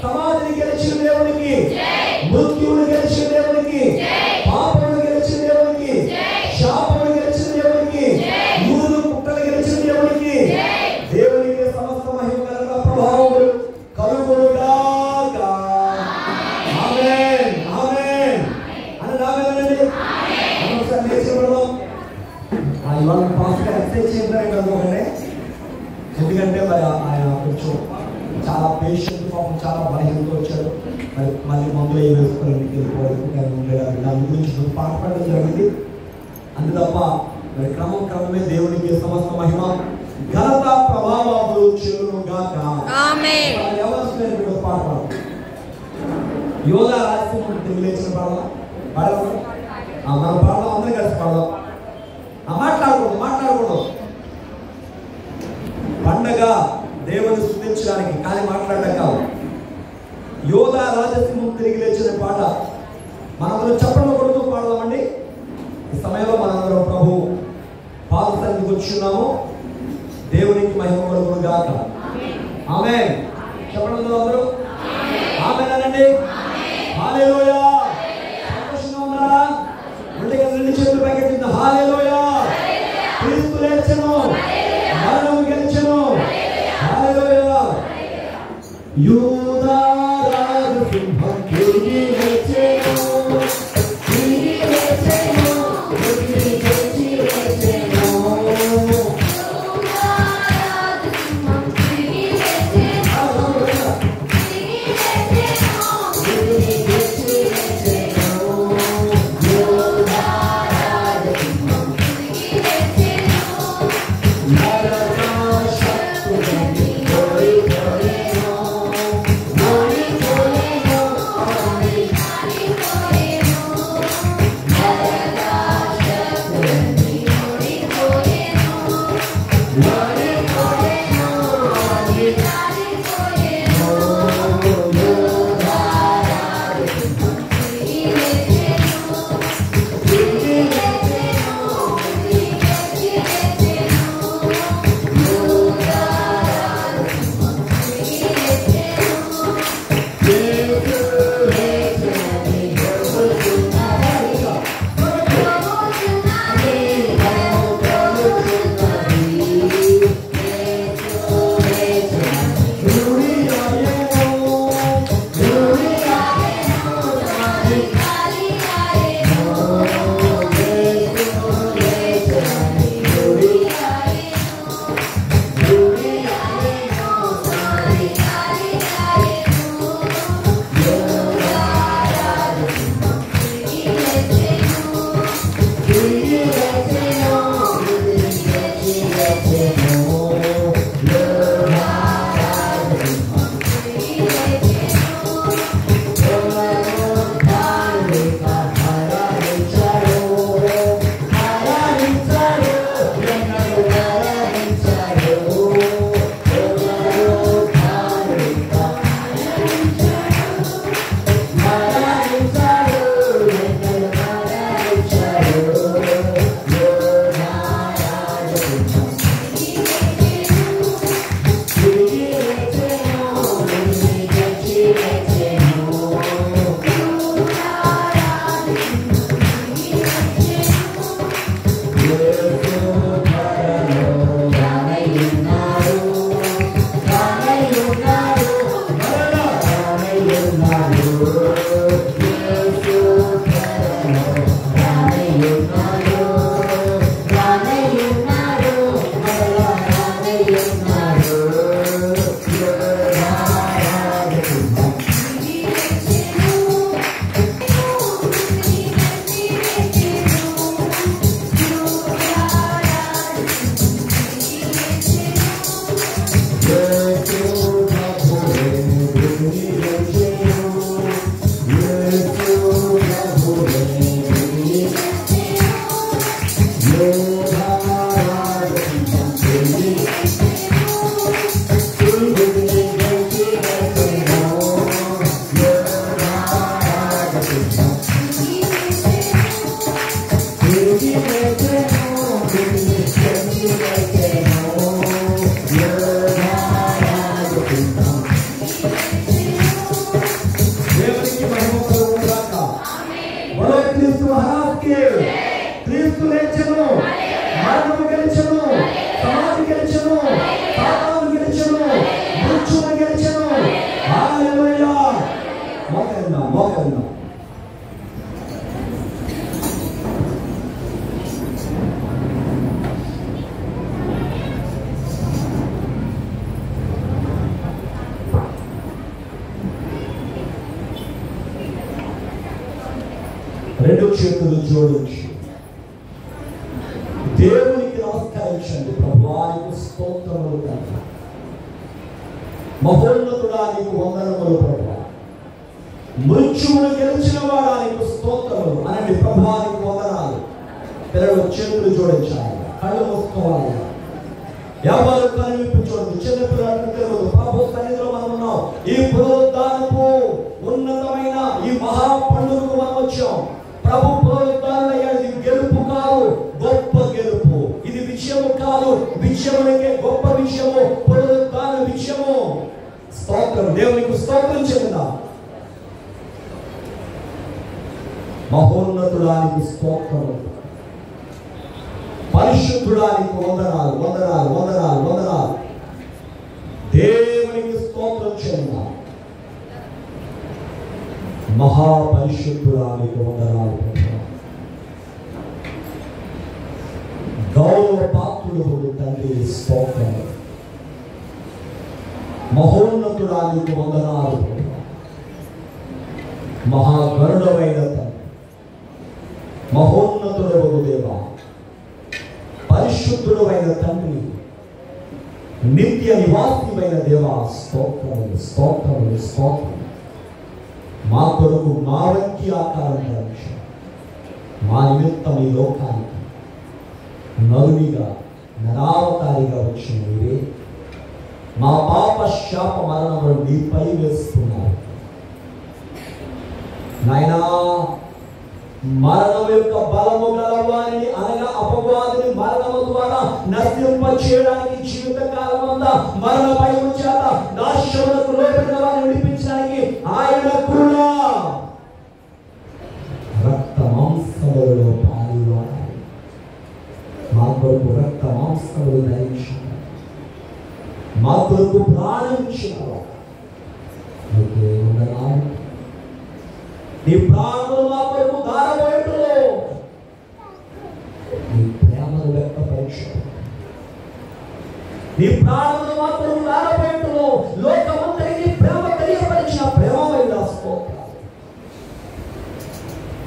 సమాధిని గెలిచిన దేవునికి, మృత్యువును గెలిచిన దేవునికి, పాపమును గెలిచిన దేవునికి, శాపమును గెలిచిన దేవునికి, యూదులు పుట్టలు గెలిచిన దేవునికి, దేవునికి సమస్త మహిమ ఘనత ప్రభావములు కలుగునుగాక. ఆమేన్ ఆమేన్ అనండి. ఒకసారి నేర్చుకోవడం ఇవాళ పాస్టర్ ఎక్సైజ్ చేద్దాం కనుకోండి. ఎందుకంటే మరి ఆయన కొంచెం చాలా పేషెంట్, పాపం చాలా బలహీనతో వచ్చాడు. మరి మళ్ళీ మందులు ఏం వేసుకొని ఇంటికి వెళ్ళిపోవడం దాని గురించి పాట పాడడం జరిగింది. అందు తప్ప మరి క్రమమే దేవునికి సమస్త మహిమ ఘనత ప్రభావములు చెల్లునుగాక. ఆమేన్. ఎవరు పాట పాడు యోధా రాజసింహం తెలియలేచిన పాడదాం. మనం పాడదాం, అందరం కలిసి పాడదాం. మాట్లాడకూడదు. పండగ దేవుని స్తుతించడానికి, కానీ మాట్లాడడం కాదు. యోధా రాజసింహం తిరిగి లేచిన పాట మనందరం చెప్పడం కొడుతూ పాడదామండి. ఈ సమయంలో మనందరం ప్రభు పాద సన్నిధికి వచ్చున్నాము. దేవునికి మహిమ కలుగునుగాక. ఆమేన్. చెప్పడం అందరూ ఆమేన్ అనండి. హల్లెలూయా. సంతోషంగా ఉన్నారా? ముందుగా రెండు చేతులు పైకెత్తింది. హల్లెలూయా. క్రీస్తు లేచెను, మరణము గెలిచెను. హల్లెలూయా. యూదా రాజసింహం తిరిగి లేచెను, తిరిగి లేచెను, తిరిగి లేచెను. యూదా రాజసింహం తిరిగి లేచెను, తిరిగి లేచెను, తిరిగి లేచెను. యూదా రాజసింహం తిరిగి లేచెను, నరక శక్తులని కోల్పోయెను. యేసుక్రీస్తు మహారాజుకి. క్రీస్తు లేచెను, మరణము గెలిచెను, సమాధి గెలిచెను, సాతాను గెలిచెను, మృత్యువును గెలిచెను. హల్లెలూయా. మోకరిద్దాం. రెండు చేతులు జోడించి దేవునికి నమస్కరించండి. ప్రభువానికి స్తోత్రములు తండ్రి. మహోన్నతుడా నీకు వందనములు ప్రభువా. మృత్యువును గెలిచిన వాడా నీకు స్తోత్రములు అనండి. ప్రభువానికి వందనాలు. పిల్లలు చేతులు జోడించాలి, కళ్ళు మూసుకోవాలి. ఎవరు కనిపి చూడండి. చిన్నపిల్లలు తెలియదు. ప్రభు సన్నిధిలో మనం ఉన్నాం. ఈ పునరుద్ధానపు ఉన్నతమైన ఈ మహా పండుగకు మనం వచ్చాం. ప్రభు పునరుద్ధానుడయ్యాడు. ఇది గెలుపు కాదు, గొప్ప గెలుపు. ఇది విషయము కాదు, విషయములకే గొప్ప విషయము, పునరుద్ధాన విషయము. స్తోత్రం. దేవునికి స్తోత్రం చెందుదా. మహోన్నతుడానికి స్తోత్రము, పరిశుద్ధుడానికి వందనాలు, వందనాలు, వందనాలు, వందనాలు. దేవునికి స్తోత్రం చెందుదా. మహాపరిశుద్ధుడానికి వందనాలు. గౌరవ పాత్రుడు తండ్రి స్తోత్రం. మహోన్నతుడానికి వందనాలు. మహాగరుడమైన తండ్రి, మహోన్నతుడవు దేవా, పరిశుద్ధుడు అయిన తండ్రి, నిత్య నివాసిమైన దేవా, స్తోత్రములు, స్తోత్రములు, స్తోత్రములు. మా కొరకు మా వంటి ఆకారం ధరించి మా నిమిత్తం ఈ లోకానికి నరునిగా నరావతారిగా వచ్చిన మీరే మా పాప శాప మరణములను నీపై వేస్తున్నారు నాయనా. మరణం యొక్క బలము గలవారిని అనగా అపవాదిని మరణము ద్వారా నశింప చేయడానికి జీవితకాలం అంతా మరణ భయం చేత నాశనములకు లోబడిన వారిని విడిపించడానికి ఆయన కూడా రక్త మాంసములలో పాల్గొన్నారు. మా కొరకు రక్త మాంసములు ధరించారు, మా కొరకు ప్రాణం ఇచ్చినారు. నీ ప్రాణములు మా కొరకు ధారపోయటంలో నీ ప్రేమను వ్యక్తపరిచారు. నీ ప్రాణములు మా కొరకు ధారపోయటంలో లోకమంతటికి ప్రేమ తెలియపరిచిన ప్రేమమైన స్తోత్రాలు.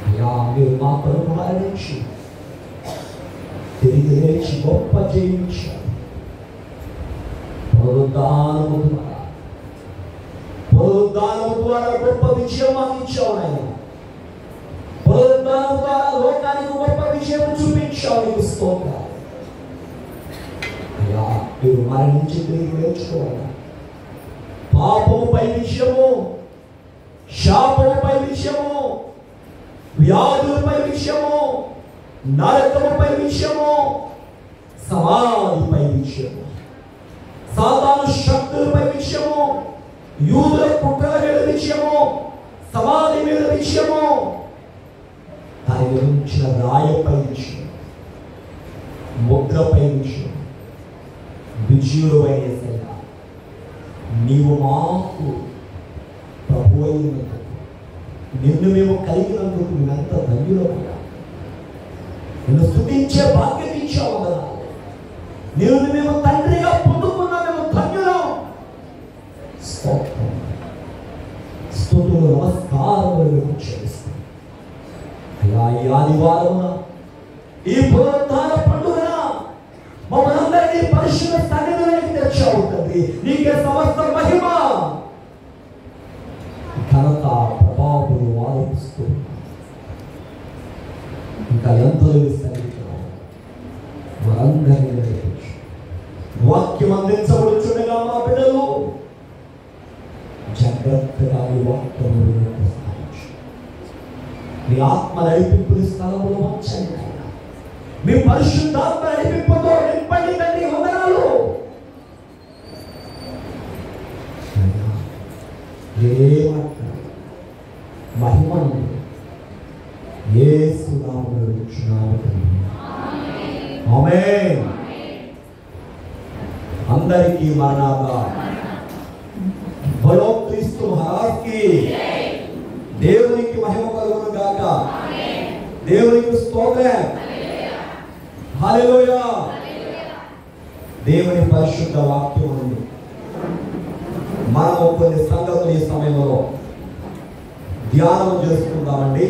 అయ్యా, మీరు మా కొరకు మరణించి తిరిగి లేచి గొప్ప జయించారు. పునరుద్ధానము ద్వారా గొప్ప విజయం అందించావు నాయన. పునరుద్ధానం ద్వారా లోకానికి గొప్ప విజయం చూపించావు. నీకు స్తోత్రాలు. అయ్యా, మీరు మరణించి తిరిగి లేచుకోవాలి. పాపముపై విజయము, శాపముపై విజయము, వ్యాధులపై విజయము, నరకముపై విజయము, సమాధిపై విజయము, సాతాను శక్తులపై విజయము, యూదుల కుట్రల మీద విజయము, సమాధి మీద విజయము, దాని గురించిన రాయపై విజయం, ముద్రపై విజయం. విజయుడు అయిన నీవు మాకు ప్రభు అయినందుకు, నిన్ను మేము కలిగినందుకు మేమెంత ధన్యులమయ్యా. నిన్ను స్తుతించే భాగ్యం ఇచ్చావు కదా. నిన్ను మేము తండ్రిగా పొందుకున్నా మేము ధన్యులం. స్తోత్రం, స్తుతులు, నమస్కారములు చేస్తాం. అయ్యా, ఈ ఆదివారమున ఈ పునరుద్ధాన పండుగన మమ్మల్ని అందరినీ పరిశుద్ధ సన్నిధిలోకి తెచ్చావు తండ్రి. నీకే సమస్త మహిమ, ఘనత, ప్రభావములు ఆరోపిస్తూ ఇంకా ఎంతో సన్నిధిలో వారందరినీ వాక్యం అందించబడుచుండగా మా బిడ్డలు జాగ్రత్తగా ఈ వాక్యములు మీ ఆత్మ నడిపింపుని స్థలములో వచ్చండి. మీ పరిశుద్ధాత్మ నడిపింపుతో నింపండి తండ్రి. వందనాలు. ఏ మహిమ యేసు నామములో అడుగుచున్నాము తండ్రి. ఆమేన్. అందరికీ మరణాతా. బలో క్రీస్తు మహారాజ్కి. దేవునికి మహిమ కలుగును గాక. దేవునికి స్తోత్రం. హల్లెలూయా. దేవుని పరిశుద్ధ వాక్యం ఉంది. మనము కొన్ని సంగతులు ఈ సమయంలో ధ్యానం చేసుకుందామండి.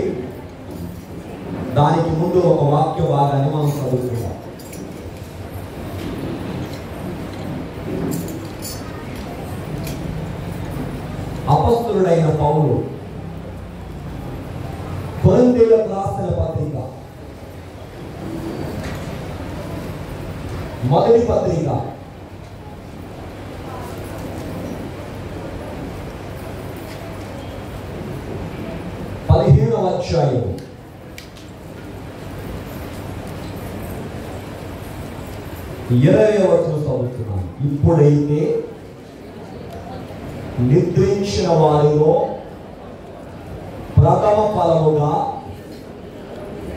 దానికి ముందు ఒక వాక్య భాగాన్ని మనం చదువుకుందాం. అపొస్తలుడైన పౌలు కొరింథీయులకు రాసిన పత్రిక మొదటి పత్రిక 15వ అధ్యాయం 20వ వచనం చదువుతున్నాను. ఇప్పుడైతే నిద్రించిన వారిలో ప్రథమ ఫలముగా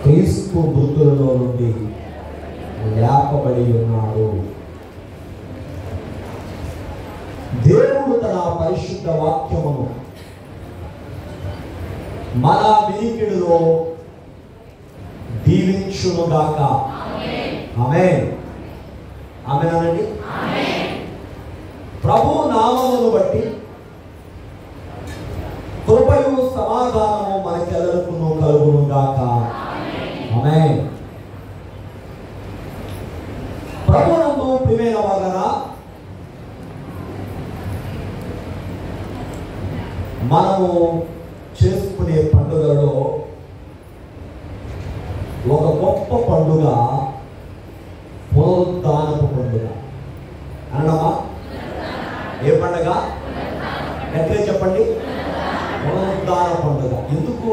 క్రీస్తు మృతులలో నుండి లేపబడి ఉన్నాడు. దేవుడు తన పరిశుద్ధ వాక్యమును మన వినికిడిలో దీవించునుగాక. ఆమేన్. ఆమేన్ అనండి. ప్రభు నామమును బట్టి కృపయు సమాధానము మనకెల్లరకును కలుగునుగాక. ఆమేన్. ప్రభునందు ప్రియమైన వారలారా, మనము చేసుకునే పండుగలలో ఒక గొప్ప పండుగ పునరుద్ధానపు పండుగ అన్నమా. ఏ పండుగ? ఎట్లే చెప్పండి. పునరుద్ధాన పండుగ. ఎందుకు?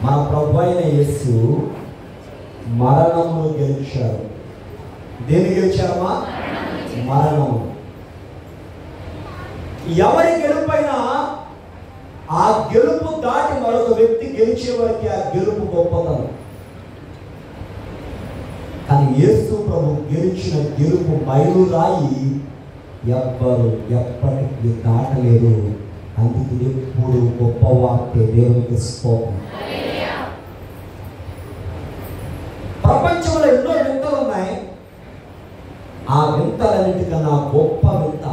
మన ప్రభు అయిన యేసు మరణమును గెలిచారు. దేన్ని గెలిచారమ్మా? మరణము. ఎవరి గెలుపైనా ఆ గెలుపు దాటి మరొక వ్యక్తి గెలిచే వరకు ఆ గెలుపు గొప్పతనం. కానీ యేసు ప్రభు గెలిచిన గెలుపు మైలురాయి ఎవ్వరు ఎప్పటికీ దాటలేదు. అందుకు ఎప్పుడు గొప్ప వార్తే. దేవునికి స్తోత్రం. ప్రపంచంలో ఎన్నో వింతలు ఉన్నాయి. ఆ వింతలన్నిటికన్నా గొప్ప వింత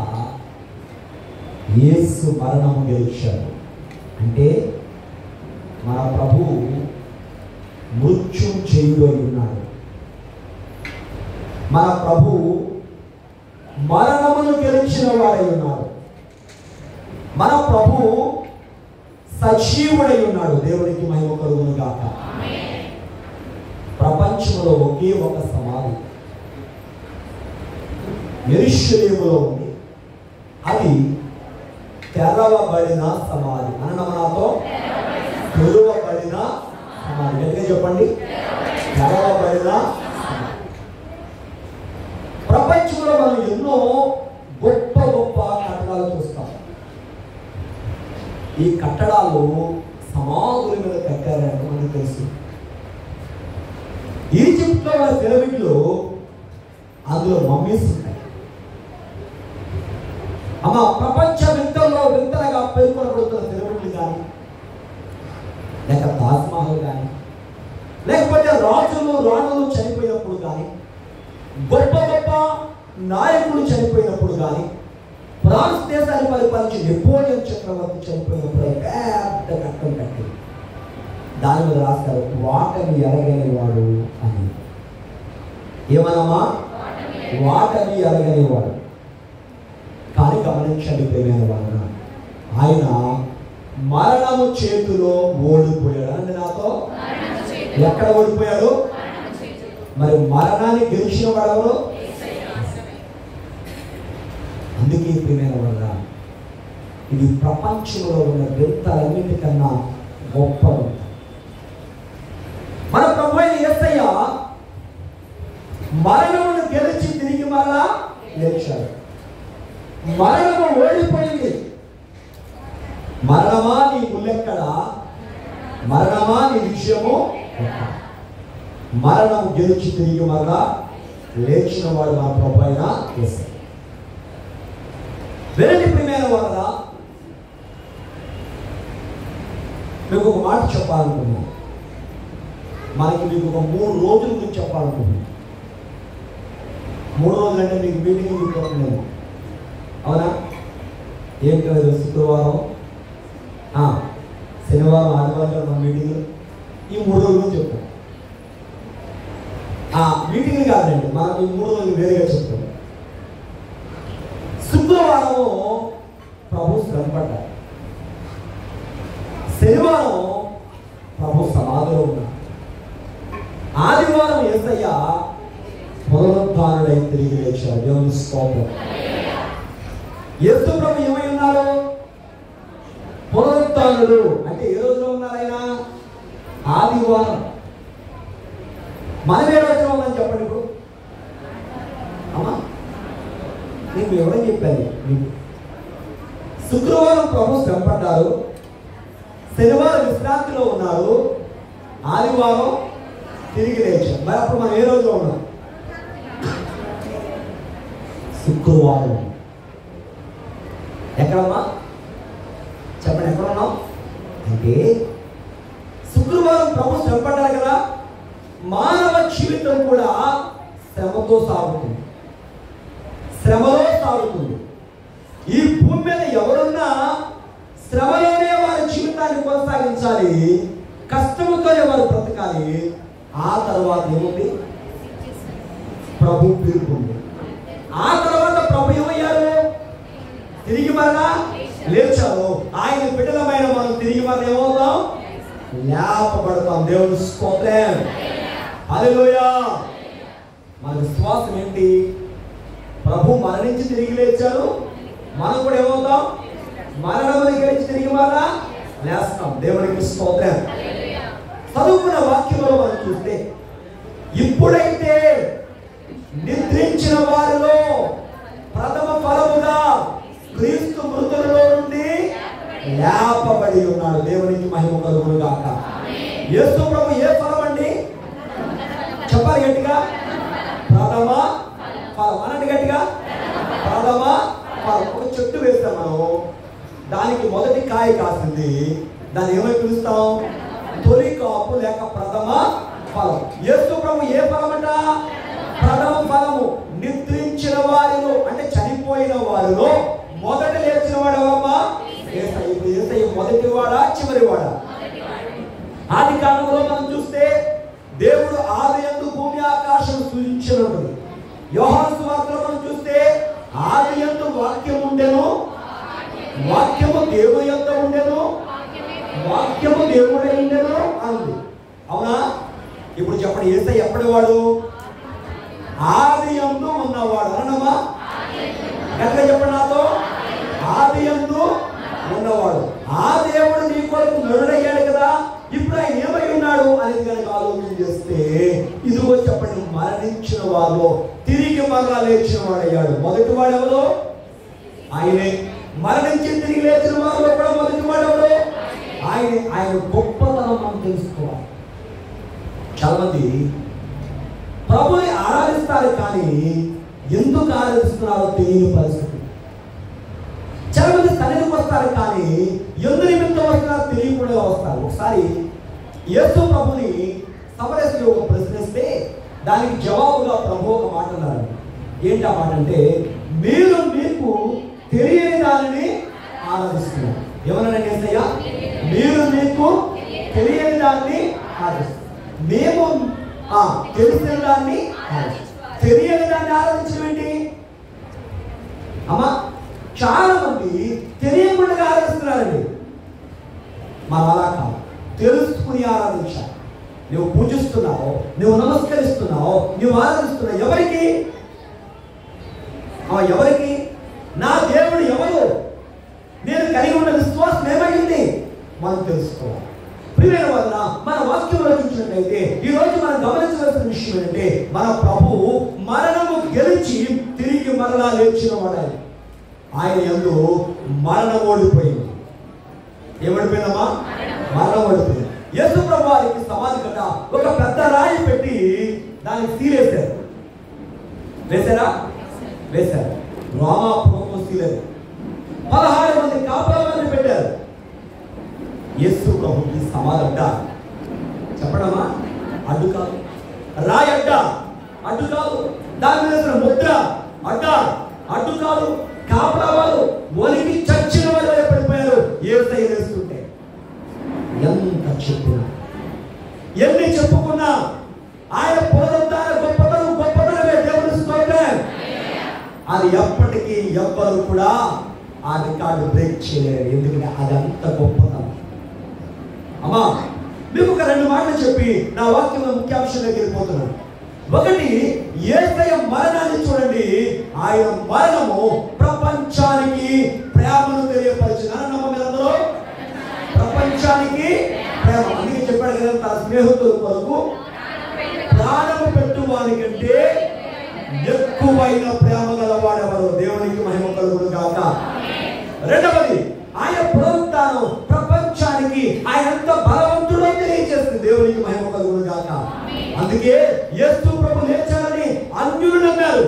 యేసు మరణము గెలిచాడు. అంటే మన ప్రభు మృత్యుంజయుడు అయి ఉన్నాడు. మన ప్రభు మరణమును గెలిచిన వాడై ఉన్నాడు. మన ప్రభు సజీవుడై ఉన్నాడు. దేవునికి మహిమ కలుగును గాక. ప్రపంచంలో ఒకే ఒక సమాధి యెరూషలేములో ఉంది. అది తెరవబడిన సమాధి. అన్నమనాతో తెరవబడిన సమాధి. గట్టిగా చెప్పండి. తెరవబడిన సమాధి. ప్రపంచంలో మనం ఎన్నో గొప్ప గొప్ప కట్టడాలు చూస్తాం. ఈ కట్టడాలు సమాధుల మీద కట్టారంటే మనకు తెలుసు. ఈజిప్ట్లో ఉన్న పిరమిడ్లు అందులో మమ్మీస్ ఉంటాయి. అమ్మ ప్రపంచ వింతల్లో వింతలుగా పేర్కొనబడుతున్న పిరమిడ్లు కానీ, లేక తాజ్మహల్ కానీ, లేకపోతే రాజులు రాణులు చనిపోయినప్పుడు కానీ, గొప్ప గొప్ప నాయకులు చనిపోయినప్పుడు కానీ, ఫ్రాన్స్ దేశాన్ని పరిపాలించి నెపోలియన్ చక్రవర్తి చనిపోయినప్పుడు పెద్ద కట్టం కట్టి దాని మీద రాస్తారు వాటని ఎరగని వాడు అని. ఏమనమ్మా? వాటని ఎరగని వాడు. కానీ గమనించండి ప్రియమైన వాళ్ళ, ఆయన మరణము చేతిలో ఓడిపోయాడు. అంటే నాతో ఎక్కడ ఓడిపోయాడు? మరి మరణాన్ని గెలిచిన వాడెవరు? అందుకే ప్రియమైన వాళ్ళ, ఇది ప్రపంచంలో ఉన్న వింతలన్నిటికన్నా గొప్ప. మన ప్రభు అయిన యేసయ్య మరణమును గెలిచి తిరిగి మరలా లేచాడు. మరణము ఓడిపోయింది. మరణమా నీ ముల్లెక్కడ? మరణమా నీ విషయము, మరణం గెలిచి తిరిగి మరలా లేచిన వాడు మన ప్రభు అయిన యేసయ్య. వెరటి ప్రియమైన వాళ్ళ మీకు ఒక మాట చెప్పాలనుకున్నాను. మీకు ఒక 3 రోజుల గురించి చెప్పాలనుకున్నాను. 3 రోజులు అంటే మీకు మీటింగ్ గుర్తున్నాను, అవునా? ఏం కాదు, శుక్రవారం, శనివారం, ఆదివారం మన మీటింగ్. ఈ 3 రోజుల గురించి చెప్తాను. మీటింగ్ కాదండి, మనం ఈ 3 రోజులు వేరుగా చెప్తాం. శుక్రవారము ప్రభు శ్రమపడ్డారు, శనివారం ప్రభు సమాధిలో ఉన్నారు, ఆదివారం యేసయ్య పునరుద్ధానుడై తిరిగి లేచాడు. దేవుని స్తోత్రం. యేసు ప్రభు ఏమై ఉన్నారు? పునరుద్ధానుడు. అంటే ఏ రోజులో ఉన్నారు ఆయన? ఆదివారం. మనం ఏ రోజులో ఉందని చెప్పండి ఇప్పుడు. అమ్మా నేను ఎవరని చెప్పాను మీకు? శుక్రవారం ప్రభు శ్రమపడ్డారు, శనివారం విశ్రాంతిలో ఉన్నారు, ఆదివారం తిరిగి లేచారు. మరి అప్పుడు మనం ఏ రోజులో ఉన్నాం? శుక్రవారం. ఎక్కడమ్మా చెప్పండి, ఎక్కడ ఉన్నాం? అంటే శుక్రవారం ప్రభు శ్రమపడ్డారు కదా. మానవ జీవితం కూడా శ్రమతో సాగుతుంది, శ్రమలో సాగుతుంది. ఈ భూమి మీద ఎవరున్నా శ్రమలోనే వారి జీవితాన్ని కొనసాగించాలి, కష్టముతోనే వారు బ్రతకాలి. ఆ తర్వాత ఏముంది? ప్రభు పిలుపు ఉంది. ఆ తర్వాత ప్రభు ఏమయ్యారు? తిరిగి మరలా లేచారు. ఆయన బిడ్డలమైన మనం తిరిగి మరలా ఏమవుతాం? లేపబడతాం. దేవుని స్తోత్రం. హల్లెలూయా. మన విశ్వాసం ఏంటి? ప్రభు మరణించి తిరిగి లేచారు, మనం కూడా ఏమవుతాం? మరణముని గెలిచి తిరిగి మరలా లేస్తాం. దేవునికి స్తోత్రం. చదువుకున్న వాక్యంలో మనం చూస్తే, ఇప్పుడైతే నిద్రించిన వారిలో ప్రథమ ఫలముగా క్రీస్తు మృతులలో నుండి లేపబడి ఉన్నాడు. దేవునికి మహిమ కలుగును గాక. యేసు ప్రభు ఏ ఫలం అండి? చెప్పాలి గట్టిగా. ప్రథమ ఫలం అనండి గట్టిగా. ప్రథమ ఫలం. ఒక చెట్టు వేస్తాం మనం, దానికి మొదటి కాయ కాసింది, దాన్ని ఏమై పిలుస్తాం? తొలి కాపు లేక ప్రథమ ఫలం. యేసు ప్రభు ఏ ఫలం అంట? ప్రథమ ఫలము. నిద్రించిన వారిలో అంటే చనిపోయిన వారిలో మొదట లేచిన వాడు ఎవరమ్మా? యేసయ్య. మొదటి వాడా చివరి వాడా? ఆది కాలంలో మనం చూస్తే దేవుడు ఆదియందు భూమి ఆకాశం సృజించినప్పుడు, యోహాను సువార్తలో మనం చూస్తే ఆదియందు వాక్యం ఉండెను, వాక్యము దేవుని యొద్ద ఉండెను, వాక్యము దేవుడే ఉండెను అంది. అవునా? ఇప్పుడు చెప్పండి, యేసయ్య ఎప్పటి వాడు? ఆదియందు ఉన్నవాడు. అనమ్మా గట్టిగా చెప్పండి నాతో. ఆదియందు ఉన్నవాడు. ఆ దేవుడు నీ కొరకు నరుడయ్యాడు కదా. ఇప్పుడు ఆయన ఏమై ఉన్నాడు అనేది కనుక ఆలోచన చేస్తే, ఇదిగో చెప్పండి, మరణించిన వారు తిరిగి మరలా లేచిన వాడయ్యాడు. మొదటి వాడు ఎవరు? ఆయనే. మరణించి తిరిగి లేచిన వారిలో కూడా మొదటి వాడు ఎవరు? ఆయనే. ఆయన గొప్పతనం మనం తెలుసుకోవాలి. చాలా మంది ప్రభుని ఆరాధిస్తారు, కానీ ఎందుకు ఆరాధిస్తున్నారో తెలియని పరిస్థితి. చాలా మంది సన్నిధికి వస్తారు, కానీ ఎందు నిమిత్తం వస్తున్నారో తెలియకుండా వస్తారు. ఒకసారి యేసు ప్రభుని సమరస్లో ఒక ప్రశ్నిస్తే దానికి జవాబుగా ప్రభు ఒక మాట అన్నారు. ఏంటి ఆ మాట అంటే, మీరు మీకు తెలియని దానిని ఆరాధిస్తున్నారు. ఏమన్నానండి యేసయ్య? మీరు మీకు తెలియని దాన్ని ఆరాధిస్తున్నారు. మేము తెలిసిన దాన్ని తెలియని దాన్ని ఆరాధించడం ఏంటి అమ్మా? చాలా మంది తెలియకుండా ఆరాధిస్తున్నారండి. మనం అలా కాదు, తెలుసుకుని ఆరాధించాలి. నువ్వు పూజిస్తున్నావు, నువ్వు నమస్కరిస్తున్నావు, నువ్వు ఆరాధిస్తున్నావు. ఎవరికి? ఎవరికి? నా దేవుడు ఎవరు? నేను కలిగి ఉన్న విశ్వాసం ఏమైంది మనం తెలుసుకోవాలి. ప్రియమైన వల్ల మన వాక్యంలో చూసినట్లయితే ఈరోజు మనం గమనించవలసిన విషయం ఏంటంటే, మన ప్రభువు మరణము గెలిచి తిరిగి మరలా లేచిన వాడాలి. ఆయన యందు మరణం ఓడిపోయింది. ఏమడిపోయిందమ్మా? మరణం ఓడిపోయింది. యేసు ప్రభు వారికి సమాధి కట్ట ఒక పెద్ద రాయి పెట్టి దానికి సీలేశారు. వేశారా? వేశారు. రామాపురం సీలేదు. 16 మంది కాపలాలను పెట్టారు. యేసు ప్రభుకి సమాధి అడ్డ చెప్పడమా? అడ్డు కాదు. రాయి అడ్డ అడ్డు కాదు. దాని మీద ముద్ర అడ్డ అడ్డు కాదు. కాపలా వాళ్ళు ఒలికి చచ్చిన వాళ్ళు పడిపోయారు యేసయ్య వేస్తుంటే. ఎంత చెప్పినా ఎన్ని చెప్పుకున్నా ఆయన పునరుద్ధాన గొప్పతనమే దేవుని స్తోత్రం. అది ఎప్పటికీ ఎవ్వరు కూడా ఆ రికార్డు బ్రేక్ చేయలేరు. ఎందుకంటే అది అంత గొప్పతనం. అమ్మా మీకు ఒక 2 మాటలు చెప్పి నా వాక్యంలో ముఖ్యాంశంలోకి వెళ్ళిపోతున్నాను. ఒకటి, యేసయ్య మరణాన్ని చూడండి. ఆయన మరణము ప్రపంచానికి ప్రేమను తెలియపరిచిన మీరందరూ ప్రపంచానికి ప్రేమ. అందుకే చెప్పాడు కదా, తన స్నేహితుల కొరకు ప్రాణము పెట్టువాని కంటే ఎక్కువైన ప్రేమ గలవాడెవరు? దేవునికి మహిమ కలుగును గాక. రెండవది, ఆయన పునరుద్ధానం ప్రపంచానికి ఆయన ఎంత బలవంతుడో తెలియజేస్తుంది. దేవునికి మహిమ కలుగును గాక. అందుకే యేసు ప్రభు లేచారని అన్యులు నమ్మారు.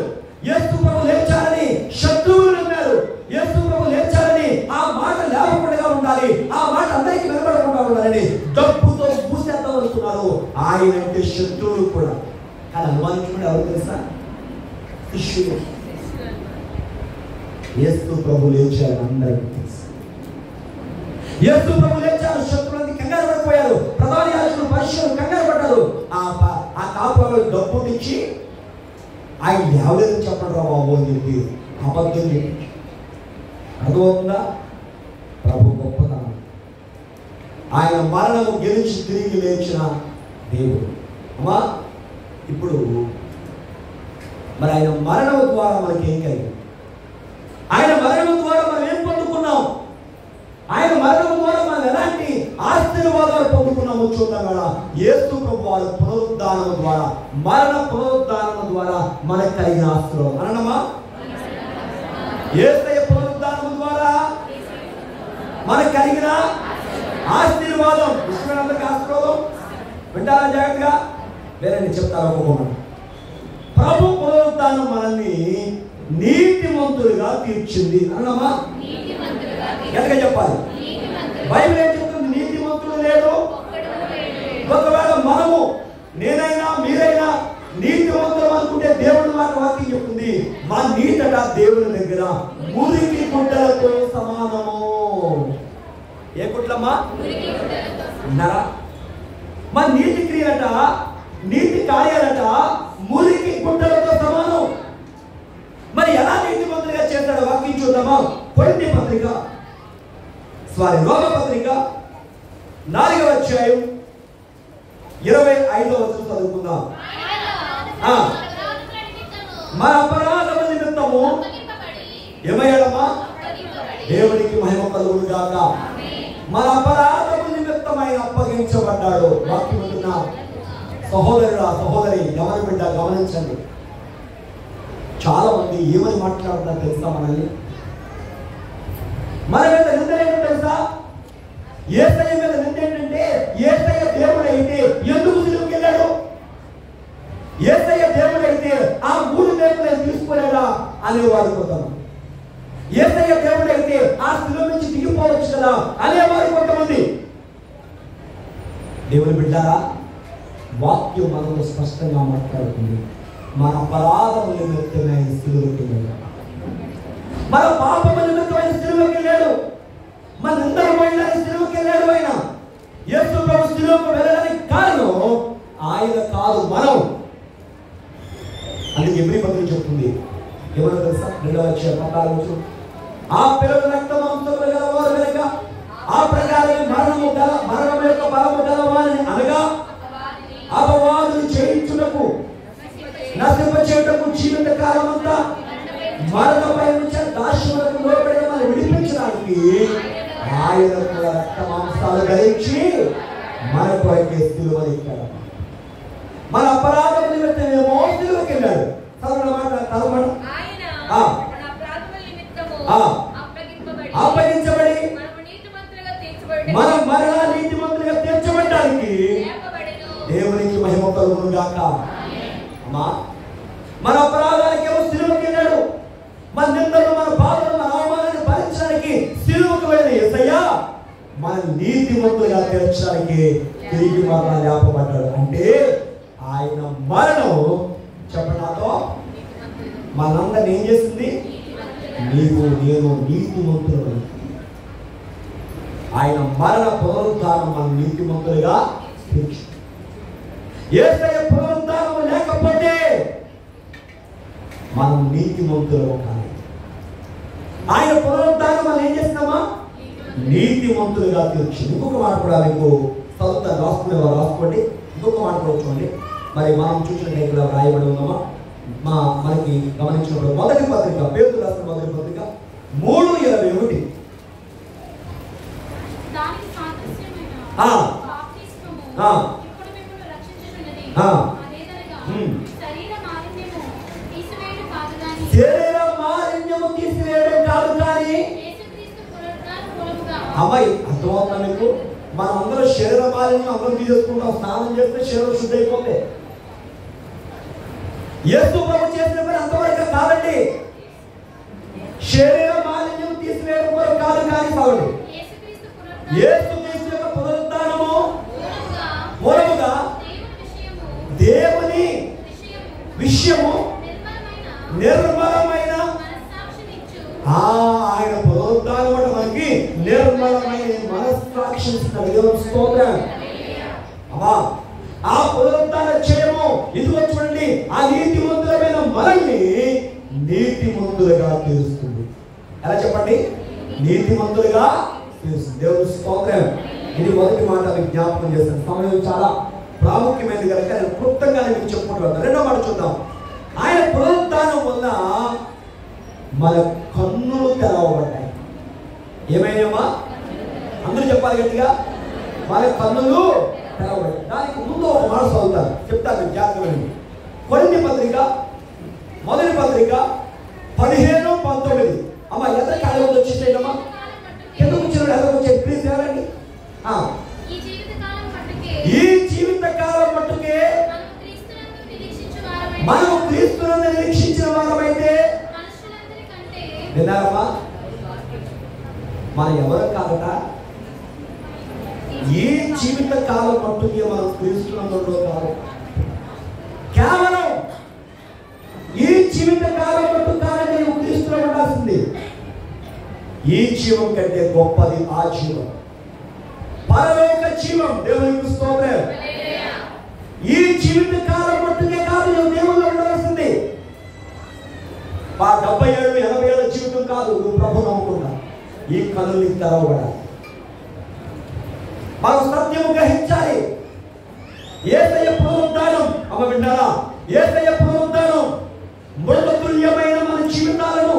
యేసు ప్రభు లేచారని శత్రువులు నమ్మారు. యేసు ప్రభు లేచారని ఆ మాట లేవకుండా ఉండాలి, ఆ మాట అందరికీ వినపడకుండా ఉండాలని డబ్బుతో పూసేద్దాం అనుకున్నారు. ఆయన అంటే శత్రువులు కూడా. కానీ అనుమానించుకుంటే ఎవరు తెలుసా? శిష్యులు. యేసు ప్రభు లేచారని అందరికీ తెలుసు. యేసు ప్రభు లేచారు. శత్రువులకి కంగారు పడిపోయారు. ప్రధాన యాజకులు పరిశీలన కంగారు పడ్డారు. ఆ కాపులు డబ్బు ఇచ్చి ఆయన ఎవరైనా చెప్పండి రా బాబు అని చెప్పి అబద్ధం చెప్పి అర్థమవుతుందా? ప్రభు గొప్పతనం. ఆయన మరణము గెలిచి తిరిగి లేచిన దేవుడు. అమ్మా ఇప్పుడు మరి ఆయన మరణం ద్వారా మనకి ఏం కలిగింది? ఆయన మరణం ద్వారా మనం ఏం పొందుకున్నాం? ఆయన మరణం ద్వారా మనం ఎలాంటి ఆశీర్వాదాలు పొందుకున్నామో చూద్దాం కదా. యేసు ప్రభు వారి పునరుద్ధానం ద్వారా, మరణ పునరుద్ధానం ద్వారా మనకు కలిగిన ఆశీర్వాదం అనమ్మా. యేసయ్య పునరుద్ధానం ద్వారా మనకు కలిగిన ఆశీర్వాదం. విశ్వనందరికి ఆశీర్వాదం వింటారా జాగ్రత్తగా? వేరే చెప్తారా ఒక్కొక్క. ప్రభు పునరుద్ధానం మనల్ని నీతిమంతులుగా తీర్చింది అన్నమా. గట్టిగా చెప్పాలి. బైబిల్ ఏం చెప్తుంది? నీతిమంతుడు లేడు. ఒకవేళ మనము, నేనైనా మీరైనా నీతిమంతులు అనుకుంటే దేవుడు మాట వాక్యం చెప్తుంది, మా నీతట దేవుని దగ్గర మురికి గుడ్డలతో సమానము. ఏ గుడ్లమ్మా? విన్నారా? మా నీతి క్రియలట, నీతి కార్యాలట మురికి గుడ్డలతో సమానం. మరి ఎలా నీతిమంతులుగా చేస్తాడు? వాక్యం చూద్దామా? రోమ పత్రిక 4వ అధ్యాయం 25వ వచనం చదువుకుందాం. మన అపరాధముల నిమిత్తము ఏమయ్యాడమ్మా? దేవునికి మహిమ కలుగును గాక. మన అపరాధముల నిమిత్తమైన అప్పగించబడ్డాడు. వాక్యం వింటున్న సహోదరుడా, సహోదరి, ఎవరి బిడ్డ గమనించండి. చాలా మంది ఏమని మాట్లాడుతున్నారు తెలుసా? మనల్ని మన మీద నింద ఏంటో తెలుసా? యేసయ్య మీద నింద ఏంటంటే, యేసయ్య దేవుడైతే ఎందుకు సిలువకి వెళ్ళాడు? యేసయ్య దేవుడైతే ఆ 3 దేవులను తీసుకోలేడా అనేవారు కొంతమంది. యేసయ్య దేవుడైతే ఆ సిలువ నుంచి దిగిపోవచ్చు కదా అనేవారు కొంతమంది. దేవుని బిడ్డారా, వాక్యం మనలో స్పష్టంగా మాట్లాడుతుంది. మన అపరాధము నిమిత్తమే సిలువకి వెళ్ళాడు. మన పాపము నిమిత్తమైన సిలువకి వెళ్ళాడు. మన నిందమైన సిలువకి వెళ్ళాడు. ఆయన యేసు ప్రభు సిలువకు వెళ్ళడానికి కారణం ఆయన కాదు, మనం. అందుకే ఎబ్రీ పత్రిక చెప్తుంది, ఎవరో తెలుసా? 2వ అధ్యాయం 14 ఆ పిల్లల రక్త మాంసములు గలవారు కనుక ఆ ప్రకారం మరణము యొక్క బలము గలవారిని అనగా అపవాదులు చేయించుటకు, నశింప చేయుటకు జీవిత కాలం అంతా మరణపై నుంచి దాస్యములకు లోబడిన మనం విడిపించడానికి ఆయన కూడా రక్త మాంసాలు ధరించి మన కొరకే సిలువను ఎక్కాడు. మన అపరాధం నిమిత్తమేమో సిలువకి వెళ్ళాడు. అప్పగించబడి మనం మరలా నీతిమంతులుగా తీర్చబడ్డాలి. వారికి దేవునికి మహిమ కలుగును గాక. అమ్మా, మన అపరాధానికేమో సిలువకి వెళ్ళాడు, మన నిందలు, మన బాధలు, మన అవమానాన్ని భరించడానికి సిలువకు వెళ్ళిన యేసయ్య మన నీతిమంతులుగా తీర్చడానికి తిరిగి మరలా లేపబడ్డాడు. అంటే ఆయన మరణం చెప్పడాతో మనందరిని ఏం చేసింది? నీవు నేను నీతిమంతులు. ఆయన మరణ పునరుద్ధానం మన నీతిమంతులుగా తీర్చు. యేసయ్య పునరుద్ధానం లేకపోతే మనం నీతిమంతులు కాదు. ఆయన పునరుద్ధానం మనం ఏం చేస్తున్నామా? నీతిమంతులుగా తీర్చు. ఇంకొక మాట కూడా మీకు చదువుతా, రాసుకోండి. ఇంకొక మాట కూడా చూడండి. మరి మనం చూసినట్టు ఇక్కడ రాయబడి ఉన్నామా? మనకి గమనించినప్పుడు మొదటి పత్రిక, పేతురు రాసిన మొదటి పత్రిక 3:21. శరీర మాలిన్యము తీసివేయడం కాదు కానీ, అమ్మాయి అర్థమవుతుందా మీకు? మనం అందరూ శరీర మాలిన్యం అందరం తీసేసుకుంటాం. స్నానం చేస్తే శరీరం శుద్ధి అయిపోతే. యేసు ప్రభు చేసిన పని అంతవరకు కాదండి. శరీర మాలిన్యం తీసివేయడం వరకు కాదు కానీ కాదు. యేసుక్రీస్తు యొక్క పునరుద్ధానము మూలముగా దేవుని విషయము నిర్మలమైన ఆయన పునరుద్ధానం అంటే మనకి నిర్మలమైన మనస్సాక్షి స్తోత్రం. అమ్మా, ఆ పునరుద్ధాన చేయము ఇదిగో చూడండి, ఆ నీతిమంతులమైన మనల్ని నీతిమంతులుగా తీరుస్తుంది. ఎలా చెప్పండి? నీతిమంతులుగా తీరుస్తుంది. దేవుని స్తోత్రం. ఇది మొదటి మాట మీకు జ్ఞాపకం చేస్తాను. సమయం చాలా ప్రాముఖ్యమైనది కనుక నేను క్లుప్తంగా మీకు చెప్పుకుంటూ వస్తాను. రెండో మాట చూద్దాం. ఆయన పునరుద్ధానం వల్ల మన కన్నులు తెరవబడ్డాయి. ఏమైనామా? అందరూ చెప్పాలి గట్టిగా. మన కన్నులు తెరవబడ్డాయి. దానికి ముందు ఒక మాట చదువుతాను, చెప్తాను జాగ్రత్తగా. కొరింథీ పత్రిక మొదటి పత్రిక 15:19. అమ్మ ఎంత కాలం వచ్చేసేయమ్మా? ఎందుకు వచ్చినాడు? ఎలా వచ్చాయి? ప్లీజ్ ఎవరండి? ఈ జీవిత కాలం మట్టుకే మనము క్రీస్తునందు నిరీక్షించిన వారమైతే విన్నారమ్మా? మనం ఎవరు కాదట? ఈ జీవిత కాలం మట్టుకే మనం క్రీస్తునందు కాదు. కేవలం ఈ జీవిత కాలం మట్టు కాదని నువ్వు క్రీస్తులో ఉండాల్సింది. ఈ జీవం కంటే గొప్పది ఆ జీవం, పరలోక జీవం. దేవునికి స్తోత్రం. ఈ జీవిత కాలం మట్టుకే కాదు నువ్వు దేవుల్లో ఉండవలసింది. 70 ఏళ్ళు 80 ఏళ్ళ జీవితం కాదు. నువ్వు ప్రభు నమ్ముకున్నా ఈ కనులు తెరవబడాలి. మనం సత్యము గ్రహించాలి. యేసయ్య పునరుద్ధానం, అమ్మ విన్నారా? యేసయ్య పునరుద్ధానం మృతతుల్యమైన మన జీవితాలను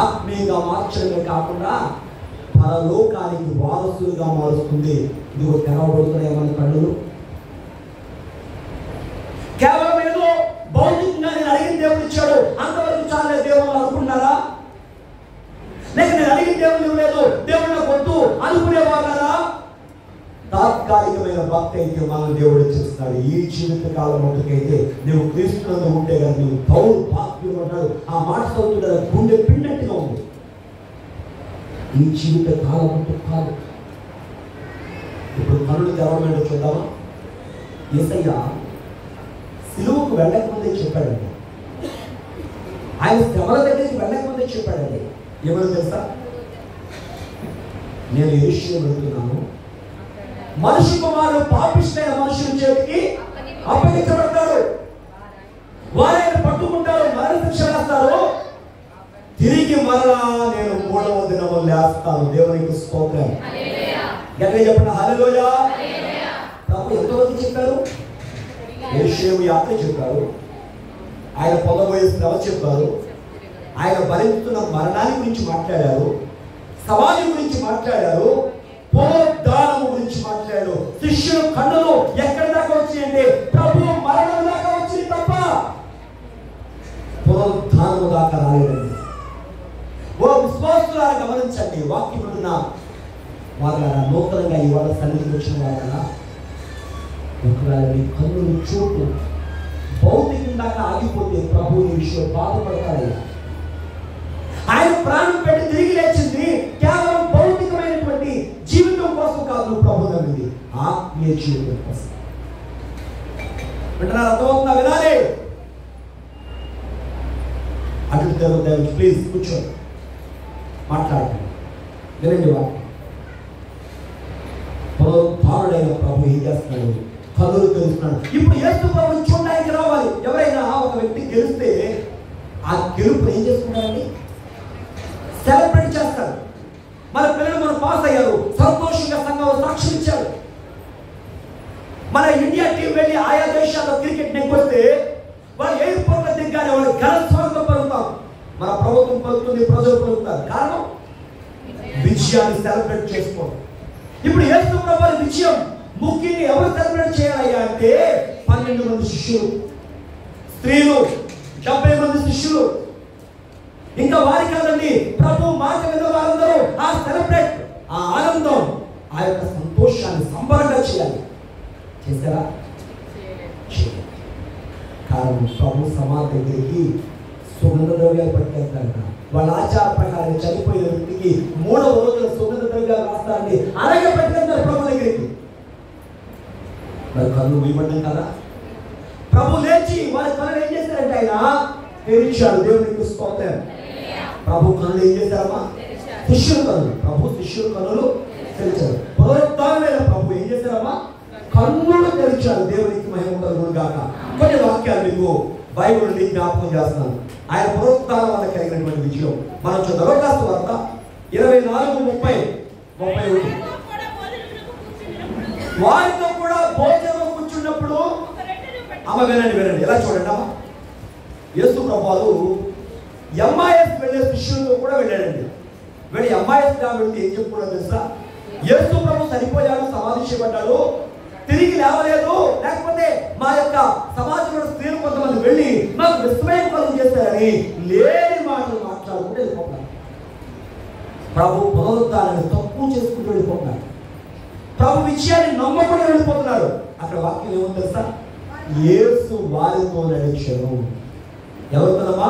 ఆత్మీయంగా మార్చడమే కాకుండా పరలోకానికి వారసులుగా మారుస్తుంది. ఇదిగో తెరవబడుతున్నాయి మన కన్నులు. కేవలం ఏదో భౌతికంగా నేను అడిగిన దేవుడు ఇచ్చాడు అంతవరకు చాలే దేవుడు అనుకున్నారా? లేక నేను అడిగిన దేవుడు ఇవ్వలేదు, దేవుడు నాకు వద్దు అనుకునేవాళ్ళరా? తాత్కాలికమైన భక్తి అయితే మన దేవుడు చేస్తాడు. ఈ జీవిత కాలం మటుకైతే నువ్వు క్రీస్తునందు ఉంటే కదా నువ్వు దౌర్భాగ్యం అంటాడు. ఆ మాట చదువుతుంటే గుండె పిండినట్టుగా ఉంది. ఈ జీవిత కాలం మటుకు కాదు. ఇప్పుడు కనులు తెరవడం చూద్దామా? యేసయ్య సిలువకు వెళ్ళకముందే చెప్పాడండి. ఆయన శ్రమల దగ్గరికి వెళ్ళకముందే చెప్పాడండి. ఏమని తెలుసా? నేను యెరూషలేము వెళ్తున్నాను, మనిషి కుమారుడు పాపిష్ఠైన మనుషుల చేతికి అప్పగించబడతాడు, వారిని పట్టుకుంటారు, మరణ శిక్ష వేస్తారు, తిరిగి మరలా నేను 3వ దినము లేస్తాను. దేవునికి స్తోత్రం. గట్టిగా చెప్పండి హల్లెలూయా. ప్రభు ఎంతవరకు చెప్పారు? యెరూషలేము యాత్ర చెప్పారు, ఆయన పొందబోయే శ్రమ చెప్పారు, ఆయన భరిస్తున్న మరణాన్ని గురించి మాట్లాడారు, సమాధి గురించి మాట్లాడారు, పునరుద్ధానము గురించి మాట్లాడారు. శిష్యుల కన్నులు ఎక్కడి దాకా వచ్చినాయంటే ప్రభు మరణం దాకా వచ్చింది తప్ప పునరుద్ధానము దాకా రాలేదండి. ఓ విశ్వాసులారా గమనించండి. వాక్యం వాళ్ళ నూతనంగా ఇవాళ సన్నిధికి వచ్చిన వాళ్ళ ఒకవేళ నీ కన్నులు చూపు భౌతికంగా ఆగిపోతే ప్రభు నీ విషయం బాధపడతాడయ్యా. ఆయన ప్రాణం పెట్టి తిరిగి లేచింది కేవలం భౌతికమైనటువంటి జీవితం కోసం కాదు, ప్రభు నమ్మింది ఆత్మీయ జీవితం కోసం. అంటే అర్థమవుతుందా? వినాలి. అటు దేవుడు ప్లీజ్ కూర్చోండి, మాట్లాడండి, వినండి. వాటి పునరుద్ధారుడైన ప్రభు ఏం చేస్తున్నాడు? కనులు తెలుస్తున్నాడు. ఇప్పుడు యేసు ప్రభు చూడడానికి రావాలి. ఎవరైనా ఒక వ్యక్తి గెలిస్తే ఆ గెలుపు ఏం చేసుకున్నారండి? సెలబ్రేట్ చేస్తారు. మన పిల్లలు మనం పాస్ అయ్యారు, సంతోషంగా సంఘంలో సాక్ష్యం ఇచ్చారు. మన ఇండియా టీం వెళ్ళి ఆయా దేశాల్లో క్రికెట్ నెగ్గొస్తే వాళ్ళు ఎయిర్పోర్ట్ దిగ్గానే వాళ్ళు ఘన స్వాగతం పలుకుతాం. మన ప్రభుత్వం పలుకుతుంది, ప్రజలు పలుకుతారు. కారణం విజయాన్ని సెలబ్రేట్ చేసుకోవడం. ఇప్పుడు యేసు ప్రభువు విజయం ముఖ్యంగా ఎవరు సెలబ్రేట్ చేయాలయ్యా అంటే 12 మంది శిష్యులు, స్త్రీలు 70 మంది శిష్యులు. ఇంకా వారి కాదండి, ప్రభు మాట విన్న వారందరూ ఆ సెలబ్రేట్, ఆ ఆనందం, ఆ యొక్క సంతోషాన్ని సంబరంగా చేయాలి. చేశారా? కారణం ప్రభు సమాధి దగ్గరికి సుగంధ ద్రవ్యాలు పట్టుకెళ్తారంట. వాళ్ళ ఆచార ప్రకారం చనిపోయిన వ్యక్తికి 3వ రోజున సుగంధ ద్రవ్యాలు రాస్తారండి. అలాగే పట్టుకెళ్తారు ప్రభు దగ్గరికి. మరి కన్ను వీయబడ్డం కదా. ప్రభు లేచి వారి కన్నులు ఏం చేశారంటే ఆయన తెరిచాడు. దేవునికి స్తోత్రం. ప్రభు కన్నులు ఏం చేశారమ్మా? శిష్యుల కన్నులు. ప్రభు శిష్యుల కన్నులు తెరిచారు. పునరుద్ధారుడైన ప్రభు ఏం చేశారమ్మా? కన్నులు తెరిచారు. దేవునికి మహిమ కలుగును గాక. కొన్ని వాక్యాలు మీకు బైబిల్ నుండి జ్ఞాపకం చేస్తున్నాను. ఆయన పునరుద్ధారం వల్ల కలిగినటువంటి విజయం మనం చూద్దాం. లోకాసు వార్త 24:30-31. వారితో కూడా భోజనం కూర్చున్నప్పుడు అమ్మ వినండి ఎలా చూడండి అమ్మ. యేసు ప్రభువు ఎంఐఎస్ వెళ్ళే శిష్యులతో కూడా వెళ్ళాడండి. వెళ్ళి ఎంఐఎస్ వెళ్తే ఏం చెప్పుకున్నాడు తెలుసా? యేసు ప్రభు చనిపోయాడు, సమాధి చేయబడ్డాడు, తిరిగి లేవలేదు, లేకపోతే మా యొక్క సమాజంలో స్త్రీలు కొంతమంది వెళ్ళి మాకు విస్మయం కలుగు చేస్తారని లేని మాటలు మాట్లాడుకుంటూ వెళ్ళిపోతున్నారు. ప్రభు పునరుద్ధారాన్ని తక్కువ చేసుకుంటూ వెళ్ళిపోతున్నారు. ప్రభు విషయాన్ని నమ్మకుండా వెళ్ళిపోతున్నారు. అక్కడ వాక్యం ఏమో తెలుసా? యేసు వారితో నడిచాడు. ఎవరితోనమ్మా?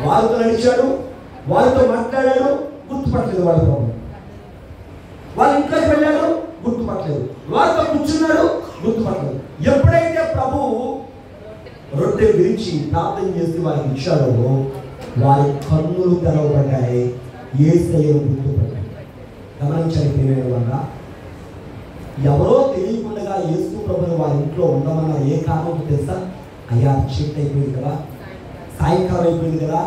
వారితో నడిచాడు, వారితో మాట్లాడాడు. గుర్తుపట్టలేదు వాళ్ళ ప్రభు. వాళ్ళ ఇంట్లోకి వెళ్ళాడు, గుర్తుపట్టలేదు. వారితో కూర్చున్నాడు, గుర్తుపట్టలేదు. ఎప్పుడైతే ప్రభు రొట్టె విరిచి ప్రార్థన చేసి వారికి ఇచ్చాడో వారి కన్నులు తెరవబడ్డాయి, యేసయ్యను గుర్తుపడ్డాయి. గమనించండి ప్రియమైన వల్ల ఎవరో తెలియకుండా యేసు ప్రభుని వారి ఇంట్లో ఉండమన్న ఏ కారణం తెలుసా? అయ్యా చీకటి అయిపోయింది కదా, సాయంకాలం అయిపోయింది కదా,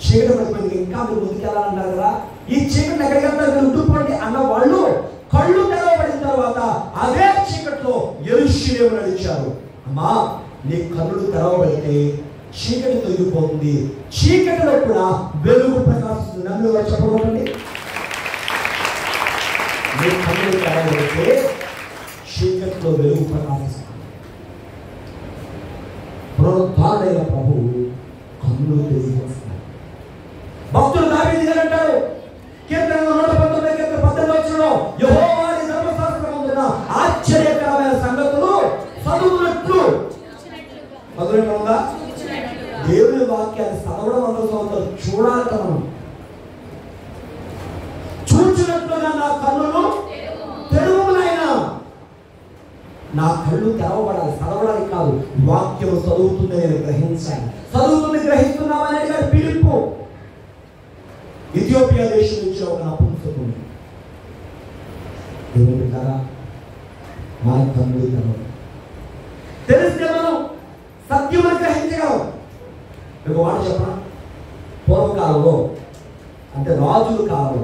చీకటి పడిపోయింది, ఇంకా మీరు ముందుకెళ్ళాలన్నారు కదా, ఈ చీకటిని ఎక్కడికి వెళ్తారు మీరు ఉండిపోండి అన్న వాళ్ళు కళ్ళు తెరవబడిన తర్వాత అదే చీకట్లో యెరూషలేము నడిచారు. అమ్మా నీ కన్నులు తెరవబడితే చీకటి తొలగిపోతుంది, చీకటిలో కూడా వెలుగు ప్రకాశిస్తుంది. నన్ను చెప్పకండి. నీ కన్నులు తెరవబడితే చీకటిలో వెలుగు ప్రకాశిస్తుంది. పునరుద్ధారుడైన ప్రభు కన్నులు తెలియజేస్తారు. భక్తులు దావీదు గారు అంటారు కీర్తన 119:18 యెహోవా నీ ధర్మశాస్త్రమందున ఆశ్చర్యకరమైన సంగతులు చదువునట్లు. ఉందా? దేవుని వాక్యాన్ని చదవడం వల్ల చూడాలి కదా. మనం చూచినట్లుగా నా కన్నులు తెరువునైనా, నా కళ్ళు తెరవబడాలి, చదవడానికి కాదు. వాక్యం చదువుతుంది నేను గ్రహించాలి. చదువుతుంది గ్రహిస్తున్నామని అడిగాడు ఫిలిప్పు. ఇథియోపియా దేశం నుంచి ఒక నపుంసకుడు. దేవుని కదా మా కన్నులు తెరవడం తెలిస్తే మనం సత్యమని గ్రహించగలం. మీకు మాట చెప్పనా? పూర్వకాలంలో అంటే రాజుల కాలంలో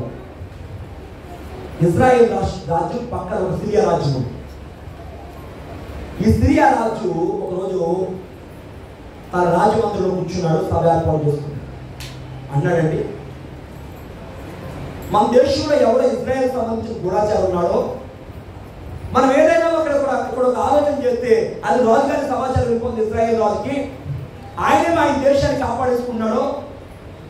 ఇజ్రాయెల్ రాజ్యం పక్కన ఒక సిరియా రాజ్యం ఉంది. ఈ సిరియా రాజు ఒకరోజు తన రాజమందిరంలో కూర్చున్నాడు, సభ ఏర్పాటు చేసుకున్నాడు. అన్నాడండి, మన దేశంలో ఎవరో ఇజ్రాయెల్ సంబంధించిన గూఢాచారం ఉన్నాడో మనం ఏదైనా ఇక్కడ ఒక ఆలోచన చేస్తే అది రాజుగారి సమాచారం వెళ్ళిపోతుంది ఇజ్రాయెల్ రాజుకి. ఆయనే మా ఈ దేశాన్ని కాపాడేసుకున్నాడో,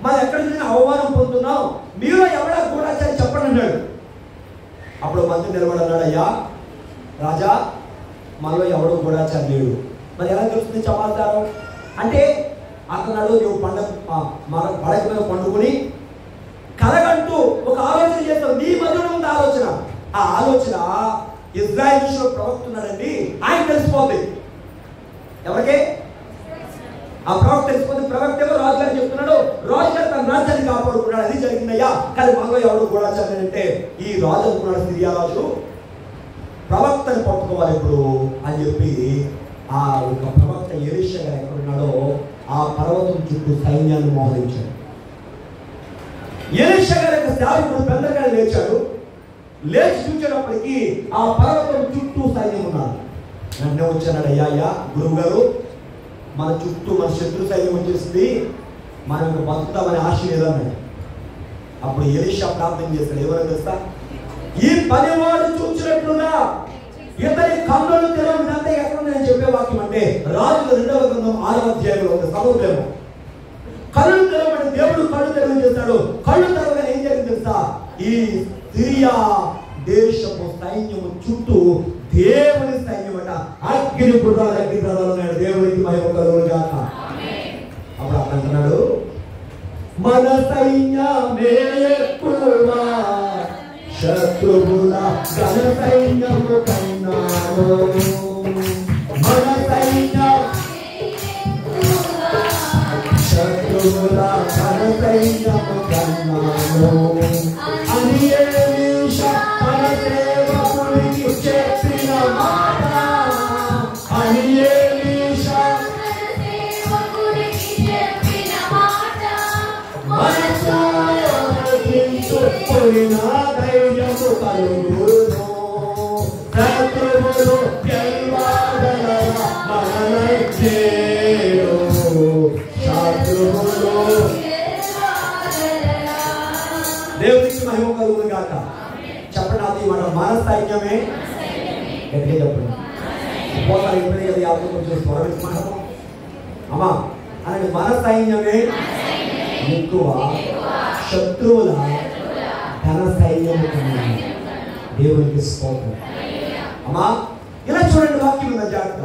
మనం ఎక్కడి నుంచి అవమానం పొందుతున్నాం, మీలో ఎవడా గూఢాచారం చెప్పండి అన్నాడు. అప్పుడు మంత్రి నిలబడి అన్నాడు, అయ్యా రాజా మనలో ఎవడు కూడా చదివాడు. మరి ఎలా తెలుస్తుంది సమాచారం అంటే అతన్నాడు నువ్వు మన పడక మీద పండుకుని కలగంటూ ఒక ఆలోచన చేస్తావు. నీ మధ్యలో ఉంది ఆలోచన. ఆ ఆలోచన ఇజ్రాయేలు ప్రవక్త ఉన్నాడండి, ఆయన తెలిసిపోతుంది. ఎవరికి? ఆ ప్రవక్త తెలిసిపోతే ప్రవక్త ఏమో రాజుగారు చెప్తున్నాడు, రాజుగారు తన రాజ్యాన్ని కాపాడుకున్నాడు, అది జరిగిందయ్యా. కానీ మనలో ఎవడు కూడా చదివాడంటే ఈ రాజు అనుకున్నాడు, సిరియా రాజు ప్రవక్తని పట్టుకోవాలి ఇప్పుడు అని చెప్పి ఆ ఒక ప్రవక్త ఎలీషా గారు ఎక్కడున్నాడో ఆ పర్వతం చుట్టూ సైన్యాన్ని మోహరించాడు. ఎలీషా గారి యొక్క సేవకుడు పెద్దగా లేచాడు. లేచి చూసేటప్పటికి ఆ పర్వతం చుట్టూ సైన్యం ఉన్నారు. వెంటనే వచ్చాడు, అయ్యా గురువు గారు మన చుట్టూ మన శత్రు సైన్యం వచ్చేసింది, మనం బతుకుతామని ఆశ లేదన్నాడు. అప్పుడు ఎలీషా ప్రార్థన చేస్తాడు, ఎవరో తెలుసా? ఈ పనివాడు చూసినట్లుగా ఇతని కన్నులు తెరవడంతా ఎక్కడ నేను చెప్పే వాక్యం అంటే రాజుల 2వ గ్రంథం 6వ అధ్యాయంలో ఒక సముద్రము కళ్ళు తెరవబడి దేవుడు కళ్ళు తెరవని చేస్తాడు. కళ్ళు తెరవగా ఏం జరిగింది తెలుసా? ఈ సిరియా దేశపు సైన్యము చుట్టూ దేవుని సైన్యం అట అగ్ని గుర్రాలు దేవుడికి మహిమ కలుగును గాక. అప్పుడు అతను అంటున్నాడు, మన సైన్యమే ఎక్కువ శత్రువుల ఘన సైన్యము కన్నాను, మన సైన్యం శత్రువుల ఘన సైన్యము కన్నాను అని ఎలీషా తన సేవకుడికి చెప్పిన మాట. అని ఎలీషా పోయినా ధైర్యము కలుగును, శత్రువులు గెలవగలరా మనలైతేరు, శత్రువులు దేవునికి మహిమ కలుగును గాక. చెప్పండి అది మన సైన్యమే. గట్టిగా చెప్పండి. పోతారు ఇప్పుడే కదా యాభై కొంచెం స్వరమించి మాట్లాడతాం అమ్మా అని మన సైన్యమే ఎక్కువ శత్రువుల ఘన సైన్యము కన్నా. దేవునికి స్తోత్రం. అమ్మా ఇలా చూడండి వాక్యం ఉన్న జాగ్రత్త.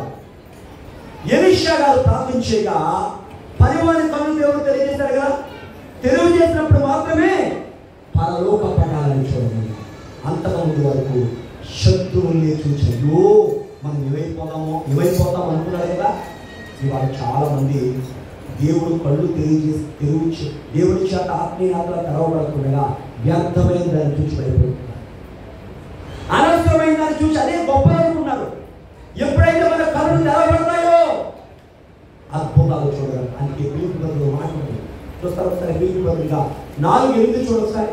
ఎలీషా గారు ప్రార్థించేగా పనివాని కన్ను దేవుడు తెలియజేశాడు కదా. తెలియజేసినప్పుడు మాత్రమే పరలోక పటాలని చూడండి. అంతకుముందు వరకు శత్రువుల్ని చూసాడు. మనం ఏమైపోతాం అనుకున్నాడు కదా. ఇవాళ చాలా మంది దేవుడు కళ్ళు తెలియజేసి దేవుడి చేత ఆత్మీయాత్ర తెరవబడుతుండగా వ్యర్థమైన దాన్ని చూసి పడిపోతున్నారు. అనవసరమైన దాన్ని చూసి అదే గొప్ప అనుకున్నారు. ఎప్పుడైతే మన కళ్ళు తెరవబడతాయో అద్భుతాలు చూడగలరు. అందుకే బీపీ బదులు మాట్లాడి చూస్తారు. ఒకసారి బీపీ బదులుగా 4:8 చూడొకసారి.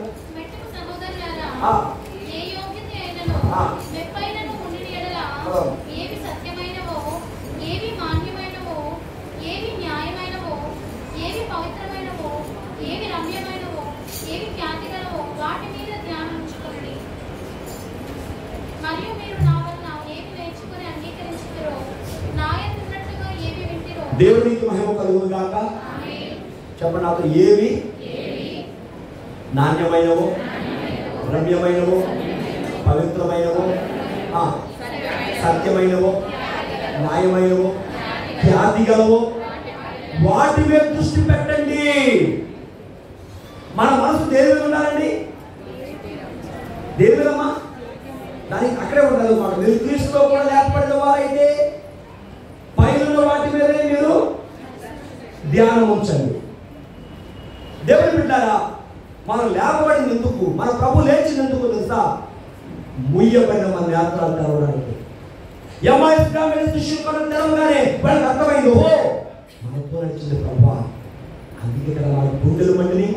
దేవునికి మహిమ కలుగును గాక. చెప్పండి నాతో, ఏవి నాణ్యమైనవో, రమ్యమైనవో, పవిత్రమైనవో, సత్యమైనవో, న్యాయమైనవో, ఖ్యాతి గలవో వాటి మీద దృష్టి పెట్టండి. మన మనసు దేని మీద ఉండాలండి? దేని మీదమ్మా? దానికి అక్కడే ఉండదు మాట. మీరు క్రీస్తులో కూడా లేకపోయిన వారైతే పైన వాటి మీదే మీరు ధ్యానం ఉంచండి. దేవుని బిడ్డారా, మనం లేపబడింది ఎందుకు? మన ప్రభు లేచినందుకు తెలుసా? ముయ్యబడిన మన నేత్రాలు తెరవడానికి. శిష్యులు కూడా తెరవగానే వాళ్ళకి అర్థమైంది, ఓ మనతో నడిచింది ప్రభు. అందుకే కదా వాళ్ళ గుండెలు మండిని.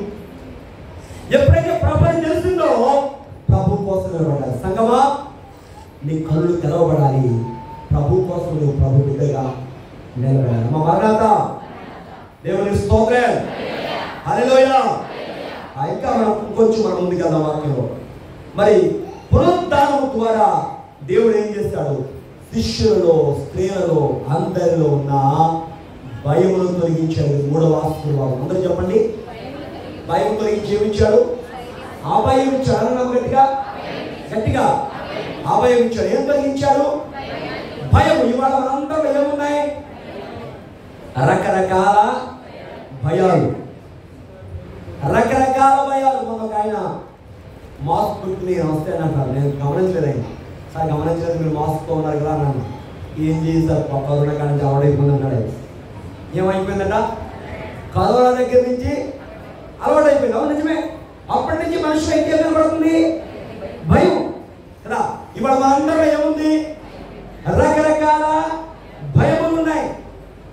ఎప్పుడైతే ప్రభు అని తెలిసిందో ప్రభు కోసం నిలబడాలి. సంగమా, నీ కళ్ళు తెరవబడాలి. ప్రభు కోసం నువ్వు ప్రభు బిడ్డగా నిలబడాలి. మా మరణాత దేవుని స్తోత్రం. హల్లెలూయా. ఇంకా మనం కొంచెం మనం ముందుకు వెళ్దాం వాక్యంలో. మరి పునరుద్ధానం ద్వారా దేవుడు ఏం చేస్తాడు? శిష్యులలో, స్త్రీలలో, అందరిలో ఉన్న భయమును తొలగించాడు. 3వ ఆశీర్వాదం. అందరూ చెప్పండి. భయం తొలగించి ఏమిచ్చాడు? ఆ భయం చాలా గట్టిగా గట్టిగా అభయం ఇచ్చాడు. ఏం తొలగించాడు? భయం. ఇవాళ మనందరూ ఏమున్నాయి? రకరకాల భయాలు, రకరకాల భయాలు. మనకు ఆయన మాస్క్ పెట్టుకుని వస్తానంటారు. నేను గమనించలేదు. ఆయన సార్ గమనించలేదు, మీరు మాస్క్తో ఉన్నారు కదా నన్ను. ఏం చేశారు? కరోనా కాడి నుంచి అలవాటైపోయింది అన్నాడు. ఏమైపోయిందంట? కరోనా దగ్గర నుంచి అలవాటు అయిపోయింది. అవును, నిజమే. అప్పటి నుంచి మనిషి అయితే కనబడుతుంది భయం కదా. ఇవాళ మనందరూ ఏముంది? రకరకాల భయములు ఉన్నాయి.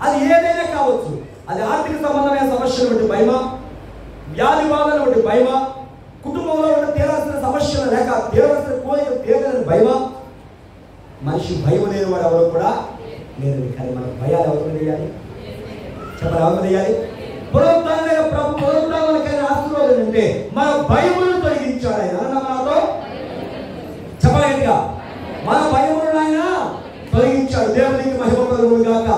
అది ఏదైనా కావచ్చు. అది ఆర్థిక సంబంధమైన సమస్యలు బట్టి భయమా, వ్యాధి బాధలు బట్టి భయమా, కుటుంబంలో ఉన్న తీరాల్సిన సమస్యలు లేక తీరవలసిన కోరికలు తీరలేని భయమా. మనిషి భయం లేని వాడు ఎవరు కూడా లేదు. కానీ మన భయాలు ఎవరు తెలియాలి? చెప్పాలి, ఎవరు తెలియాలి? పునరుద్ధారణ ప్రభు పునరుద్ధారణకైనా ఆశీర్వాదం అంటే మన భయములను తొలగించాడు ఆయన. మనతో చెప్పలేదుగా, మన భయములను ఆయన తొలగించాడు. దేవునికి మహిమ కలుగును గాక.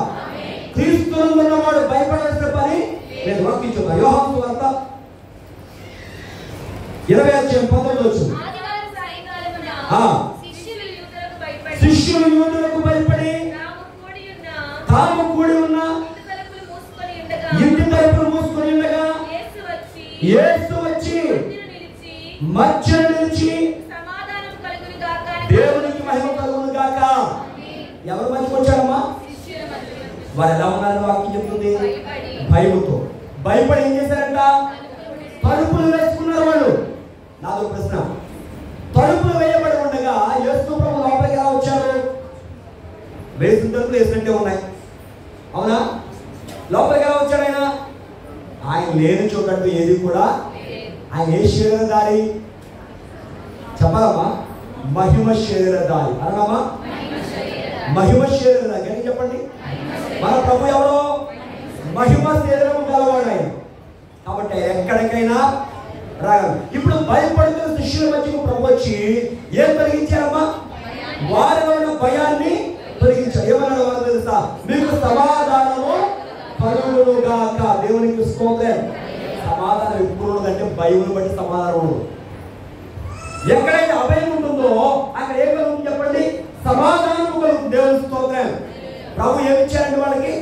క్రీస్తునందు ఉన్నవాడు భయపడాల్సిన పని నేను వాక్యించున్నా. యోహాను సువార్త 20:19 శిష్యులు యూదులకు భయపడి తాము కూడి ఉన్న ఇంటి తలుపులు మూసుకొని ఉండగా యేసు వచ్చి మధ్యలో నిలిచి దేవునికి మహిమ కలుగును గాక. ఎవరు మధ్యకు వచ్చారమ్మా? వారు ఎలా ఉన్నారని వాక్యం చెప్తుంది? భయముతో. భయపడి ఏం చేశారంట? తలుపులు వేసుకున్నారు వాళ్ళు. నాదో ప్రశ్న, తలుపులు వేయబడి ఉండగా యేసు ప్రభు లోపలికి ఎలా వచ్చారు? వేసిన తలుపులు వేసినట్టే ఉన్నాయి, అవునా? లోపలికి ఎలా వచ్చాడు ఆయన? ఆయన లేని చోటంటూ ఏది కూడా. ఆయన ఏ శరీరధారి చెప్పాలమ్మా? మహిమ శరీరధారి అనమ్మా. మహిమ శరీరధారి అని చెప్పండి. మన ప్రభు ఎవరో? మహిమ శరీరము గలవాడు ఆయన. కాబట్టి ఎక్కడికైనా రాగలరు. ఇప్పుడు భయపడుతున్న శిష్యుల మధ్యకు ప్రభు వచ్చి ఏం తొలగించారమ్మా? వారిలో ఉన్న భయాన్ని తొలగించారు. ఏమన్నాడు వారు తెలుసా? మీకు సమాధానము కలుగును గాక. దేవునికి స్తోత్రం. సమాధానం ఎప్పుడు ఉన్నదంటే భయమును బట్టి సమాధానం ఉండదు. ఎక్కడైతే అభయం ఉంటుందో అక్కడ ఏం కలుగుతుంది చెప్పండి? సమాధానం కలుగుతుంది. దేవునికి స్తోత్రం. ప్రభు ఏమిచ్చారంటే వాళ్ళకి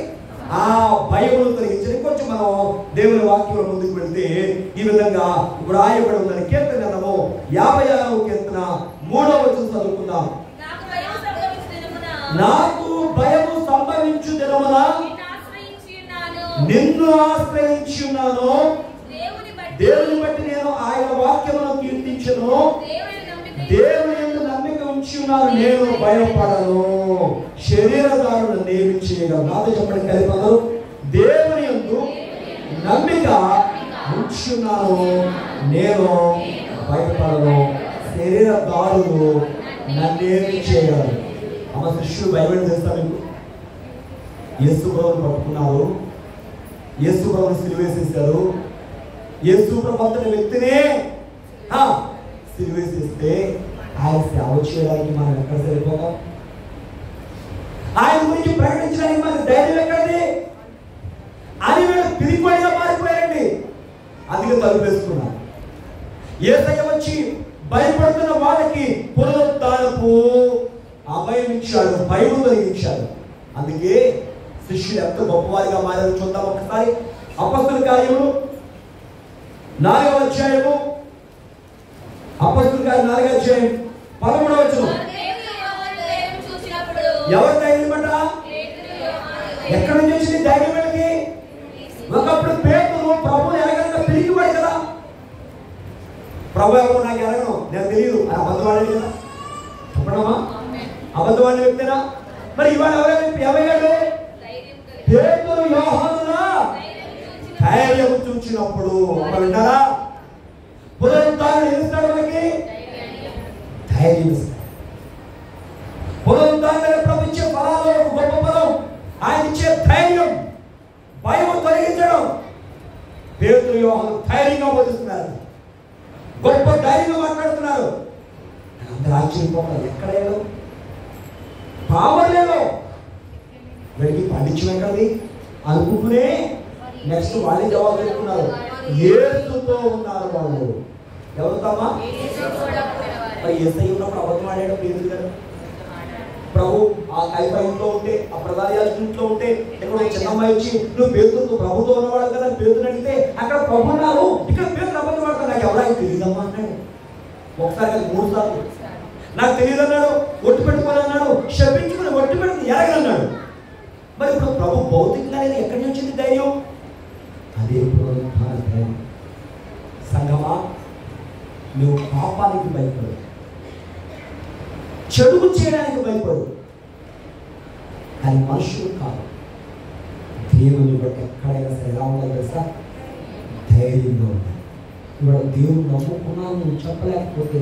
ఆ భయమును తొలగించారు. కొంచెం మనం దేవుని వాక్యంలో ముందుకు వెళ్తే ఈ విధంగా ఇప్పుడు రాయబడి ఉందని కీర్తన గ్రంథము 56వ కీర్తన 3వ వచనం చదువుకుందాం. నాకు భయము సంభవించు దినమున నిన్ను ఆశ్రయించి ఉన్నాను. దేవుని బట్టి నేను ఆయన వాక్యమును కీర్తించను. దేవుని యందు నమ్మిక ఉంచి ఉన్నాను, నేను భయపడను. శరీరదారులను నియమించేయగలను. నాతో చెప్పండి కలిపందరూ. దేవుని యందు నమ్మిక ఉంచి ఉన్నాను, నేను భయపడను. శరీరదారులు నన్నేమి చేయగలరు? అమ్మ శిష్యులు భయపడి చేస్తారు. మీకు యేసు ప్రభువును పట్టుకున్నారు, యేసు ప్రభువును సిలువేసేశారు. యేసు ప్రభు అంతటి వ్యక్తినే సిలువేసేస్తే ఆయన సేవ చేయడానికి మనం ఎక్కడ సరిపోతాం? ఆయన గురించి ప్రకటించడానికి మనకి ధైర్యం ఎక్కడిది అని వీళ్ళు పిరికొడిగా మారిపోయారండి. అందుకే తలుపేసుకున్నారు. యేసయ్య వచ్చి భయపడుతున్న వాళ్ళకి పునరుద్ధానపు అభయం ఇచ్చాడు, భయం తొలగించాడు. అందుకే శిష్యులు ఎంత గొప్పవారిగా మారారు చూద్దాం ఒకసారి. అపొస్తలుల కార్యములు 4వ అధ్యాయము, అపొస్తలుల కార్యములు 4వ అధ్యాయం 13వ వచనం. ఎవరు ధైర్యం అంట? ఎక్కడి నుంచి వచ్చింది ధైర్యం వీళ్ళకి? ఒకప్పుడు పేతురు ప్రభువుని ఎరగక పిరికివాడు కదా. ప్రభు ఎవరు నాకు ఎరగను, నేను తెలియదు అని అబద్ధవాడే కదా. చెప్పడమా? అబద్ధవాడి వ్యక్తినా? మరి ఇవాళ ఎవరయ్యాడు? పేతురు యోహానులా ధైర్యం చూచినప్పుడు వింటారా? పునరుద్ధారణ ఇస్తాడు మనకి ధైర్యం ఇస్తాడు. పునరుద్ధారణ ప్రభు ఇచ్చే ఫలాలు గొప్ప ఫలం. ఆయన ఇచ్చే ధైర్యం, భయం తొలగించడం. పేతురు యోహాను ధైర్యంగా బోధిస్తున్నారు, గొప్ప ధైర్యంగా మాట్లాడుతున్నారు. అందరూ ఆశ్చర్యపోతారు. ఎక్కడేదో పావర్లేదో వీడికి పండించడం ఎక్కడిది అనుకుంటూనే నెక్స్ట్ వాళ్ళే జవాబు చెప్తున్నారు. యేసుతో ఉన్నారు వాళ్ళు. ఎవరుతామా? మరి యేసయ్య ఉన్నప్పుడు అబద్ధం ఆడాడు పేతురు గారు. ప్రభు ఆ కైఫా ఇంట్లో ఉంటే, ఆ ప్రధాన యాజకుడి ఇంట్లో ఉంటే, ఎక్కడో చిన్న అమ్మాయి వచ్చి నువ్వు పేతురు ప్రభుతో ఉన్నవాడు కదా పేతురు అడిగితే అక్కడ ప్రభు అన్నారు, ఇక్కడ పేతురు అబద్ధం ఆడతాడు, నాకు ఎవరైనా తెలియదమ్మా అన్నాడు. ఒకసారి కాదు 3 సార్లు. నాకు తెలియదు అన్నాడు, ఒట్టు పెట్టుకొని అన్నాడు, శపించుకుని ఒట్టు పెట్టుకుని ఎరగనన్నాడు. మరి ఇప్పుడు ప్రభు భౌతికంగా అనేది ఎక్కడి నుంచి వచ్చింది ధైర్యం? అదే పునరుత్థాన ధైర్యం. సంగమా, నువ్వు పాపానికి భయపడు, చెడుగు చేయడానికి భయపడు, కానీ మనుషులు కాదు. దేవుని బట్టి ఎక్కడైనా సరే ఎలా ఉండాలి తెలుసా? ధైర్యంగా ఉండాలి. ఇవాళ దేవుడు నమ్ముకున్నాను నువ్వు చెప్పలేకపోతే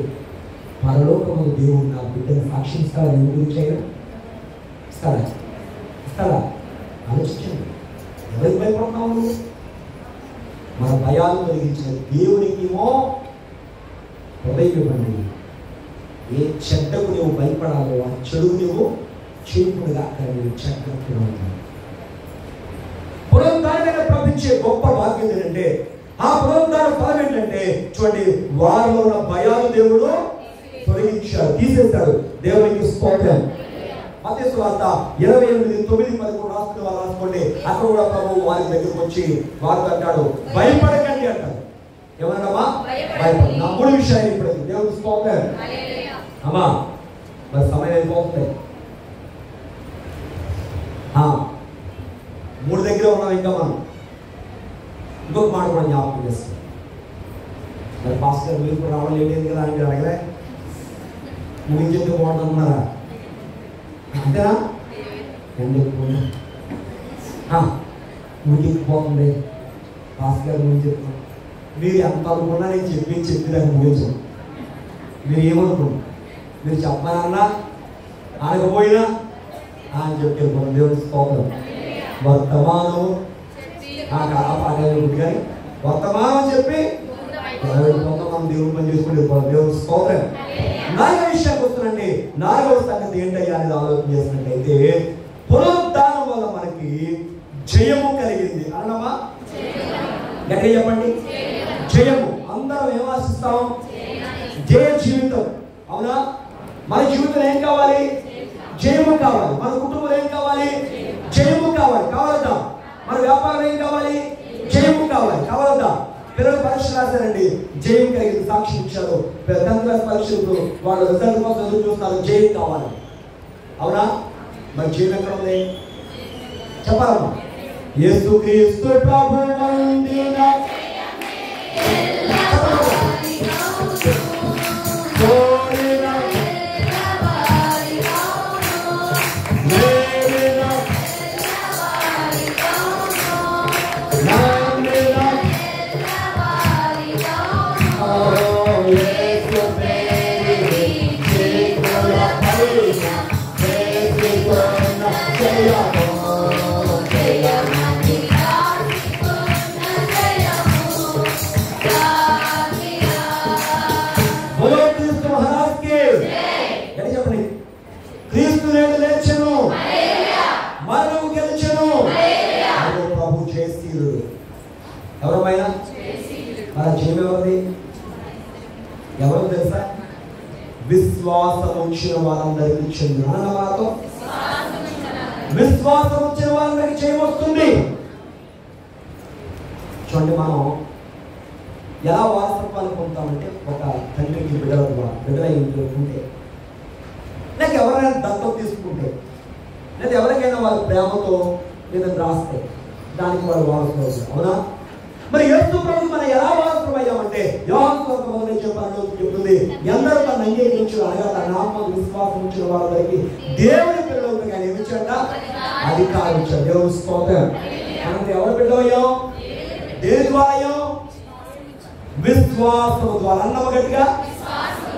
పరలోకము దేవుడు నా బిడ్డను సాక్షిస్తాడా? నువ్వు గురించి అయినా ఇస్తాడా? ఆలోచించండి. ఎవరికి భయపడుతున్నావు నువ్వు? మన భయాలు కలిగించిన దేవునికేమో హృదయం ఇవ్వండి. ఏ చెడ్డకు నువ్వు భయపడాలో ఆ చెడుకు నువ్వు చేపుడుగా అక్కడ నువ్వు చెడ్డకు ఉంటావు. పునరుద్ధారణ ప్రవహించే గొప్ప వాక్యం ఏంటంటే, ఆ పునరుద్ధార ఫలం ఏంటంటే చూడండి, వారిలో ఉన్న భయాలు దేవుడు తొలగించాడు, తీసేస్తాడు. దేవునికి స్తోత్రం. మత్తయి సువార్త 28:9-11 రాసుకోండి. అక్కడ కూడా ప్రభువు వారి దగ్గరకు వచ్చి వారితో అంటాడు, భయపడకండి అంటాడు. ఏమన్నామా? భయపడ. నా 3 విషయాలు ఇప్పుడు దేవునికి స్తోత్రం. అమ్మా మరి సమయం అయిపోతుంది. 3 దగ్గర ఉన్నాం ఇంకా మనం. ఇంకొక మాట కూడా జ్ఞాపకం చేస్తాం. మరి పాస్టర్ మీరు కూడా రావడం లేదు కదా అని అడగలే, ముగించేందుకు బాగుంటున్నారా? అంతేనా? ఎందుకు ముగిపోతుంది పాస్టర్ గారు ముగించేస్తున్నాం. మీరు ఎంత అనుకున్నా నేను చెప్పిదాన్ని ముగించు. మీరు ఏమనుకోండి, మీరు చెప్పాలన్నా అనకపోయినా అని చెప్పి వెళ్ళిపోండి. దేవుని స్తోత్రం. వర్తమానం కానీ వర్తమానం చెప్పి మనం దేవుని పని చేసుకుంటే దేవుని స్తోత్రం. 4వ విషయానికి వస్తుందండి. 4వ సంగతి ఏంటయ్యా అనేది ఆలోచన చేసినట్టయితే, పునరుద్ధానం వల్ల మనకి జయము కలిగింది అన్నమా? ఎక్కడ చెప్పండి? జయము. అందరం ఏం ఆశిస్తాం? జయ జీవితం. అవునా? మన జీవితంలో ఏం కావాలి? జయము కావాలి. మన కుటుంబంలో ఏం కావాలి? జయము కావాలి. కావాలద్దా? మన వ్యాపారం ఏం కావాలి? జయము కావాలి. కావాలద్దా? పిల్లలు పరీక్ష రాశారండి, జయం కలిగింది, సాక్షి ఇచ్చారు. 10th క్లాస్ పరీక్షలు వాళ్ళు రిజల్ట్ కోసం ఎదురు చూస్తున్నారు, జయం కావాలి. అవునా? మరి జయం ఎక్కడ ఉంది చెప్పాలమ్మా? యేసుక్రీస్తు ప్రభువు ఎవరమైనా మన జయం ఎవరిది? ఎవరు తెలుసా? విశ్వాసం ఉంచిన వారందరికీ చెందిన అన్నమాతో విశ్వాసం ఉంచిన వారందరికీ జయం వస్తుంది. చూడండి, మనం ఎలా వారసత్వాన్ని పొందుతామంటే, ఒక తండ్రికి బిడ్డలై ఉంటే, లేక ఎవరైనా దత్తత తీసుకుంటే, లేదా ఎవరికైనా వారి ప్రేమతో ఏదైనా రాస్తే దానికి వారు వారసులు అవుతారు. అవునా? మరి యేసు ప్రభు మనం ఎలా వారసులు అయ్యామంటే, యోహాను సువార్త చెప్పాలని చెప్తుంది, ఎందరూ తను అంగీకరించారు అనగా తన నామమున విశ్వాసం ఉంచిన వారందరికీ దేవుని పిల్లలకు ఆయన ఏమిచ్చాడ? అధికారం ఇచ్చాడు. దేవుని స్తోత్రం. మనం ఎవరు బిడ్డలయ్యాం? దేని ద్వారా అయ్యాం? విశ్వాసం ద్వారా. అన్నమ గట్టిగా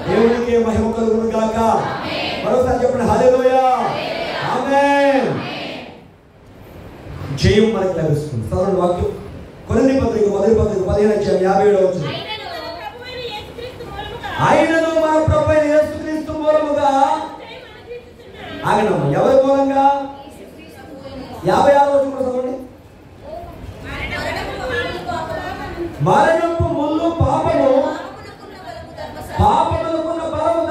దేవునికి మహిమ కలుగును గాక. మరోసారి చెప్పండి, హల్లెలూయా, ఆమేన్. జయం మనకు లభిస్తుంది. సరైన వాక్యం కొరింథీ పత్రిక 15:57 ఆయనను మన ప్రభువైన యేసుక్రీస్తు మూలముగా ఆగనమ్మ. ఎవరి మూలంగా? 56 కూడా చదవండి. మరణపు ముల్లు పాపములకున్న బలము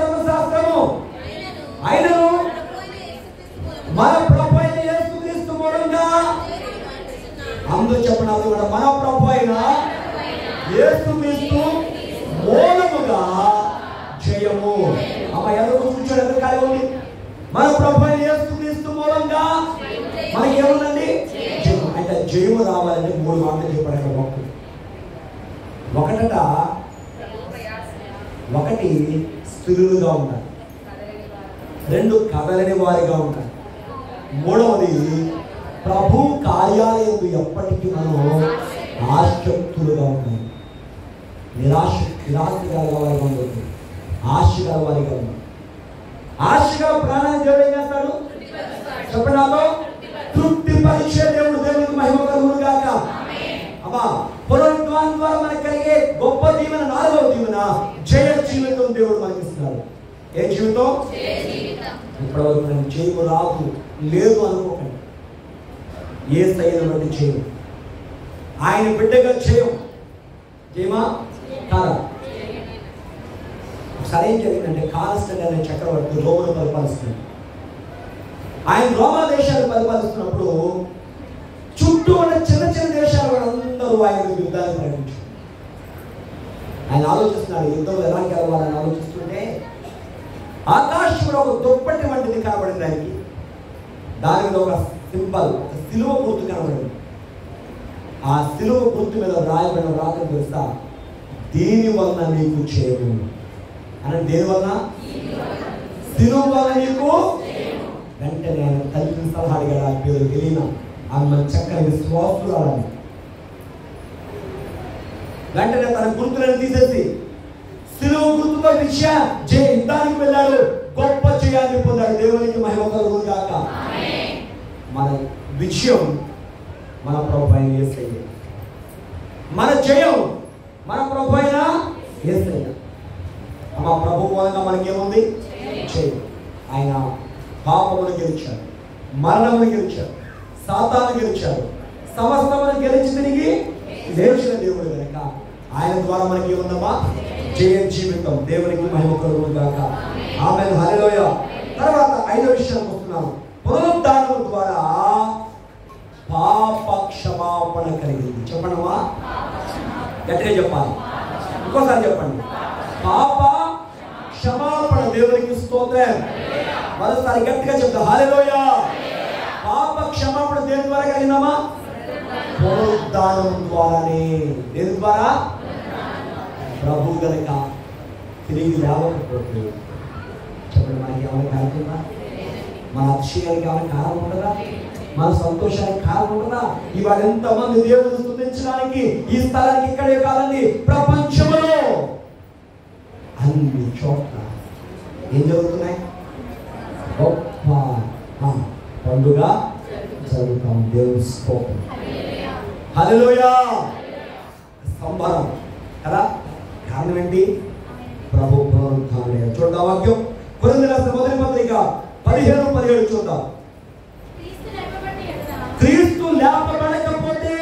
అమ్మ ఎదురు కూర్చొని ఎదురు ఖాళీ ఉంది. మన ప్రభువైన యేసుక్రీస్తు మూలంగా మనకి ఏముందండి? అంటే జయము రావాలంటే 3 మాటలు చెప్పాడు. ఒకటట, ఒకటి స్థిరులుగా ఉంటారు, 2 కదలని వారిగా ఉంటారు, 3వది ప్రభు కార్యాలయం ఎప్పటికీ మనం ఆసక్తులుగా ఉంటాం. నిరాశ గల వారిగా ఉంటుంది, ఆశ గల వారిగా ఉంటాం. ఆశగా ప్రాణాన్ని దేవుడు ఏం చేస్తాడు చెప్పండి నాతో? తృప్తిపరిచే దేవుడు. దేవుడికి మహిమ కలుగును గాక. అమ్మా పునరుద్ధానం ద్వారా మనకు కలిగే గొప్ప దీవెన, 4వ దీవెన జయ జీవితం దేవుడు మనకి ఇస్తున్నాడు. ఏ జీవితం? ఇప్పటివరకు మనం చేయము రాదు లేదు అనుకోకండి. ఏ స్థాయిని బట్టి చేయము, ఆయన బిడ్డగా చేయము. చేయమా కాదా? ఒకసారి ఏం జరిగిందంటే, కాన్స్టెంట్ అనే చక్రవర్తి రోమను పరిపాలిస్తుంది. ఆయన రోమా దేశాన్ని పరిపాలిస్తున్నప్పుడు చుట్టూ ఉన్న చిన్న చిన్న దేశాల వాళ్ళందరూ ఆయన యుద్ధాన్ని ప్రకటించారు. ఆయన ఆలోచిస్తున్నాడు యుద్ధంలో ఎలా గెలవాలని ఆలోచిస్తుంటే, ఆకాశంలో ఒక దుప్పటి వంటిది కనబడింది ఆయనకి. దాని మీద ఒక సింబల్, ఒక సిలువ గుర్తు కనబడింది. ఆ సిలువ గుర్తు మీద రాయబడిన రాత్రి తెలుసా? దీని వలన నీకు చేయము అని. దేని వలన? సిలువ వలన నీకు. వెంటనే ఆయన తల్లిని సలహా అడిగాడు. ఆ పేరు తెలియనా, ఆమె చక్కని విశ్వాసురాలని. వెంటనే తన గుర్తులను తీసేసి సిలువ గుర్తుతో యుద్ధానికి వెళ్ళాడు, గొప్ప జయాన్ని పొందాడు. దేవునికి మహిమ కలుగును గాక. మన విజయం మన ప్రభువైన యేసయ్య, మన జయం మన ప్రభువైన యేసయ్య. అమ్మ ప్రభు మూలంగా మనకేముంది? జయం. ఆయన పాపమును గెలిచాడు, మరణమును గెలిచాడు, సాతాను గెలిచాడు, సమస్తమును గెలిచి తిరిగి లేచిన దేవుడు కనుక ఆయన ద్వారా మనకి ఏముందమ్మా? జయ జీవితం. దేవునికి మహిమ కలుగును గాక. ఆమేన్, హల్లెలూయా. తర్వాత 5వ విషయానికి వస్తున్నాము. పునరుద్ధానం ద్వారా పాప క్షమాపణ కలిగింది. చెప్పండమ్మా, గట్టిగా చెప్పాలి. ఇంకోసారి చెప్పండి. పాప క్షమాపణ. దేవునికి స్తోత్రం. మరోసారి గట్టిగా చెప్తా, హల్లెలూయా. పాప క్షమాపణ దేని ద్వారా కలిగిందమ్మా? పునరుద్ధానం ద్వారానే. దేని ద్వారా? ప్రభు గనక తిరిగి లేవకపోతే చెప్పండి, మనకి ఏమైనా కారణం? మన అతిశయానికి ఏమైనా కారణం ఉండదా? మన సంతోషానికి కారణం ఉండదా? ఇవాళ ఎంతమంది దేవుని స్తుతించడానికి ఈ స్థలానికి ఇక్కడే కాదండి, ప్రపంచంలో అన్ని చోట్ల ఏం జరుగుతున్నాయి? గొప్ప పండుగ జరుగుతాం. దేవుని స్తోత్రం, హల్లెలూయా. సంబరం కదా. కారణం ఏంటి? ప్రభు పునరుద్ధానం. చూద్దాం వాక్యం, కొరింథీయులకు రాసిన మొదటి పత్రిక 15:17 చూద్దాం. క్రీస్తు లేపబడకపోతే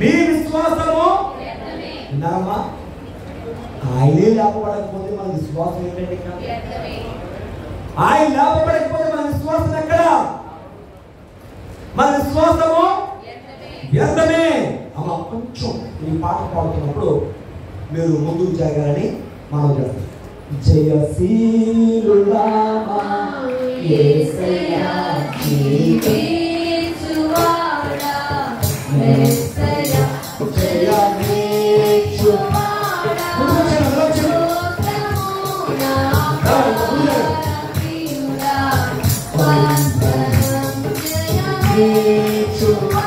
మీ విశ్వాసము విన్నారమ్మా? ఆయనే లేపబడకపోతే మన విశ్వాసం ఏంటండి? ఆయన లేపబడకపోతే మన విశ్వాసం ఎక్కడ? మన విశ్వాసము వ్యర్థమే. అమ్మ కొంచెం ఈ పాట పాడుతున్నప్పుడు మీరు ముందుకు జరగాలని మనం చేస్తాం. జయశీలులామా యేసయ్యా నీకేచువాడా యేసయ్యా జయమేచువాడా స్తోత్రమునా ప్రియుడా వందనం జయమేచువాడా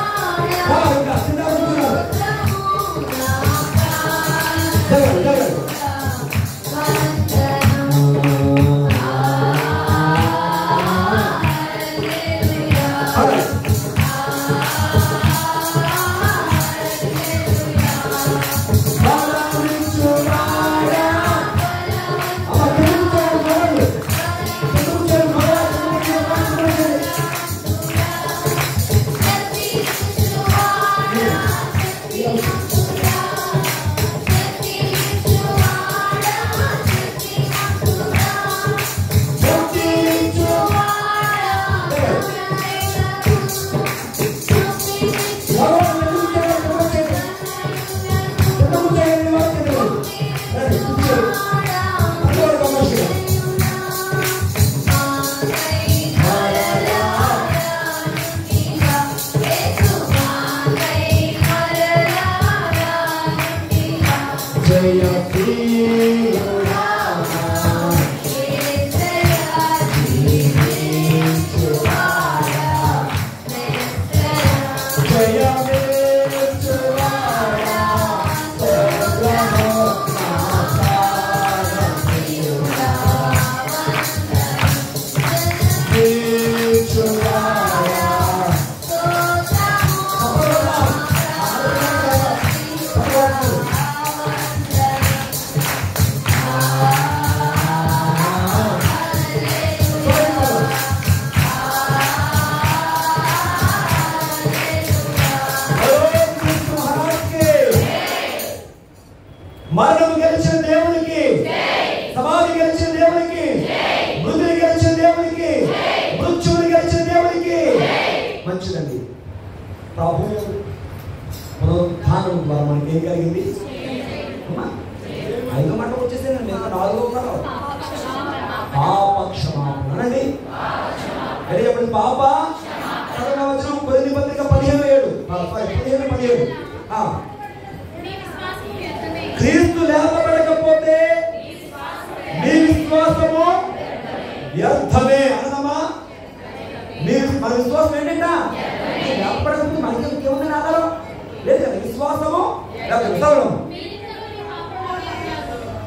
దేవునికి, మృతులు గెలిచిన దేవునికి, మృత్యువుని గెలిచిన దేవునికి. మంచిదండి. ప్రభు పునరుత్థానం ద్వారా మనకి ఏం కలిగింది? 5వ మాట వచ్చేసేనండి. 4వ పాప క్షమాపణ అండి. చెప్పండి. పాప వచనం కొరింథీ పత్రిక 15:17. క్రీస్తు లేపబడకపోతే మీ విశ్వాసము వ్యర్థమే. అనదమ్మా, మన విశ్వాసం ఏంటంటే లేపబడకపోతే మనకి ఏముందని ఆధారం లేదు కదా. విశ్వాసము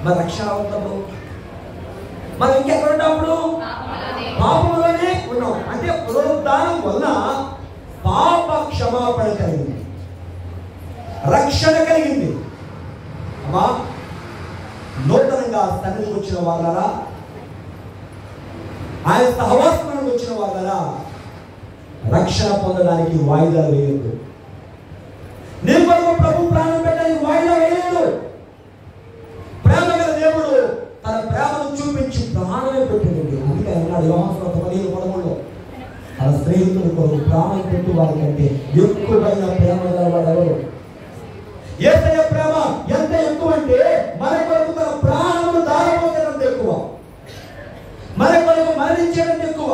మరి రక్షణ అవుతాము. మనం ఇంకెక్కడ ఉంటాప్పుడు పాపంలోనే ఉన్నాం. అంటే పునరుద్ధానం వల్ల పాప క్షమాపణ కలిగింది, రక్షణ కలిగింది. అమ్మా, నూతనంగా తండ్రికి వచ్చిన వాళ్ళరా, ఆయన సహవాసంలోకి వచ్చిన వాళ్ళరా రక్షణ పొందడానికి వాయిదాలు వేయలేదు. నేను ప్రభు ప్రాణం పెట్టడానికి వాయిదా వేయలేదు. ప్రేమ గల దేవుడు తన ప్రేమను చూపించి ప్రాణమే పెట్టింది. అందుకే అన్నాడు యోహాను 15:13 తన స్నేహితుల కొరకు ప్రాణం పెట్టి వారి కంటే ఎక్కువైన ప్రేమ గలవాడు ఎవరు? యేసయ్య ప్రేమ ఎంత ఎక్కువ అంటే మన కొరకు తన ప్రాణమును దారపోసేంత ఎక్కువ, మన కొరకు మరణించేంత ఎక్కువ.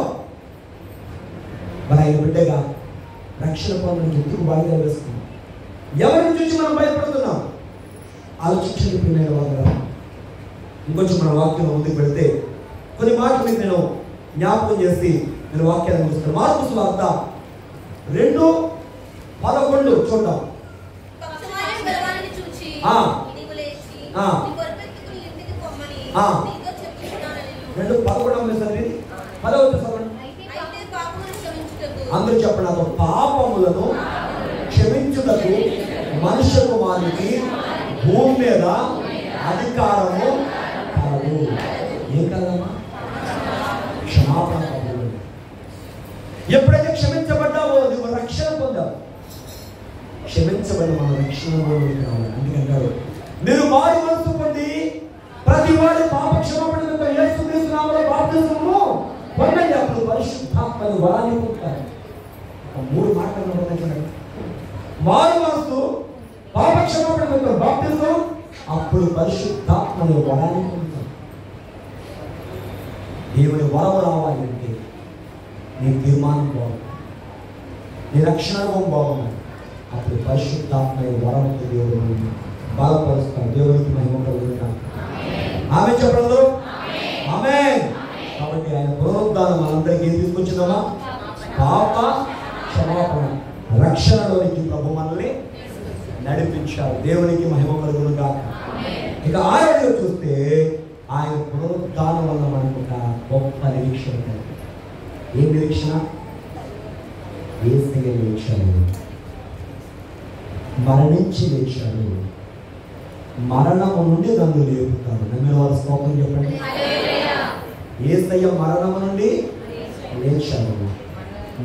మరి ఆయన బిడ్డగా రక్షణ పొందడానికి ఎందుకు వాయిదా వేస్తున్నాం? ఎవరిని చూసి మనం భయపడుతున్నాం? ఆలోచించండి ప్రియమైన వారు. ఇంకొంచెం మన వాక్యం ముందుకు పెడితే కొన్ని మాటలు మీకు నేను జ్ఞాపకం చేసి నేను వాక్యాన్ని చూస్తాను. మార్కు సువార్త 2:11 చూద్దాం. 2:11 అందరూ చెప్పండి నాతో. పాపములను క్షమించుటకు మనుష్య కుమారునికి భూమి మీద అధికారము కాదు. ఏం కాదమ్మా? క్షమాపణ కాదు. ఎప్పుడైతే క్షమించబడ్డావో నువ్వు రక్షణ పొందావు. క్షమించబడిన మన రక్షణ రావాలి. అందుకంటాడు మీరు మారు మనసు పొంది ప్రతి వాడి పాప క్షమాపణ యేసుక్రీస్తు నామములో బాప్తిస్మము పొందండి, అప్పుడు పరిశుద్ధాత్మని వరాన్ని పొందుతారు. 3 మాటలు చూడండి. మారు మనసు, పాప క్షమాపణ, బాప్తిస్మం, అప్పుడు పరిశుద్ధాత్మని వరాన్ని పొందుతారు. దేవుని వరం రావాలి అంటే నీ తీర్మానం బాగుంది, నీ రక్షణ బాగుంది. అప్పుడు పరిశుద్ధాత్మని వరంతో దేవుడు బలపరుస్తాడు. దేవునికి మహిమ కలుగుతాడు. ఆమె చెప్పండి. ఆమేన్. కాబట్టి ఆయన పునరుద్ధానం మనందరికీ ఏం తీసుకొచ్చిందమ్మా? పాప క్షమాపణ, రక్షణలోనికి ప్రభు మనల్ని నడిపించాడు. దేవునికి మహిమ కలుగునుగాక. ఇక 6వ చూస్తే ఆయన పునరుద్ధానం వల్ల మనకు ఒక గొప్ప నిరీక్షణ. ఏం నిరీక్షణ? యేసయ్య లేచాడు, మరణించి లేచాడు, మరణము నుండి నన్ను లేపుతాడు. నమ్మిన వారి స్తోత్రం చెప్పండి. యేసయ్య మరణము నుండి లేచాడు.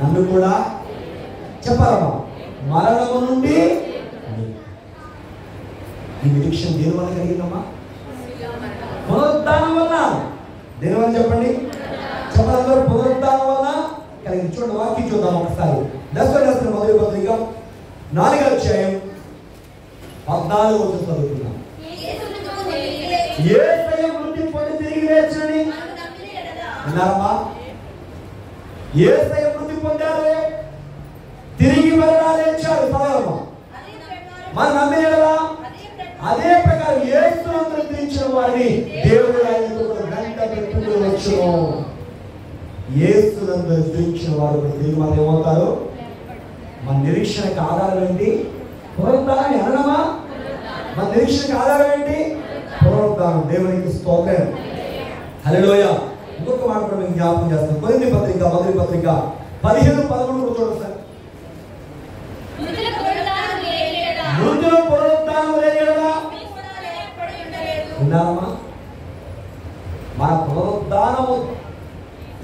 నన్ను కూడా చెప్పాలమ్మా, మరణము నుండి. ఈ నిరీక్షణ దేని వల్ల కలిగిందమ్మా? పునరుద్ధానం వల్ల. దేని వల్ల చెప్పండి? చెప్పాలందరూ పునరుద్ధానం వల్ల కలిగింది. చూడండి, వాక్యం చూద్దాం ఒకసారి. దశరథ మొదటి పత్రిక 4వ అధ్యాయం 14వ వచనం చదువుతున్నాం. యేసయ్య మృతి పొంది తిరిగి లేచాడని విన్నారమ్మా? యేసయ్య మృతి పొందారు, తిరిగి మరలా లేచాడు. చదవమ్మా. మనం నమ్మినలా అదే ప్రకారం యేసునందు నిరీక్షించిన వారిని దేవుడు ఆయనకు గంట పెట్టుకుని వచ్చును. యేసునందు నిరీక్షించిన వారు తిరిగి మనం ఏమవుతారు? మన నిరీక్షణకు ఆధారం ఏంటి? పునరుద్ధానం. అనడమా? మన నిరీక్షణకు ఆధారం ఏంటి? పునరుద్ధానం. దేవునికి స్తోత్రం. హల్లెలూయా. ఇంకొక మాట కూడా మేము జ్ఞాపకం చేస్తాం. మొదటి పత్రిక 15:13 చూడండి సార్. మృతుల పునరుద్ధానం లేనియెడల విన్నారమ్మా? మన పునరుద్ధానము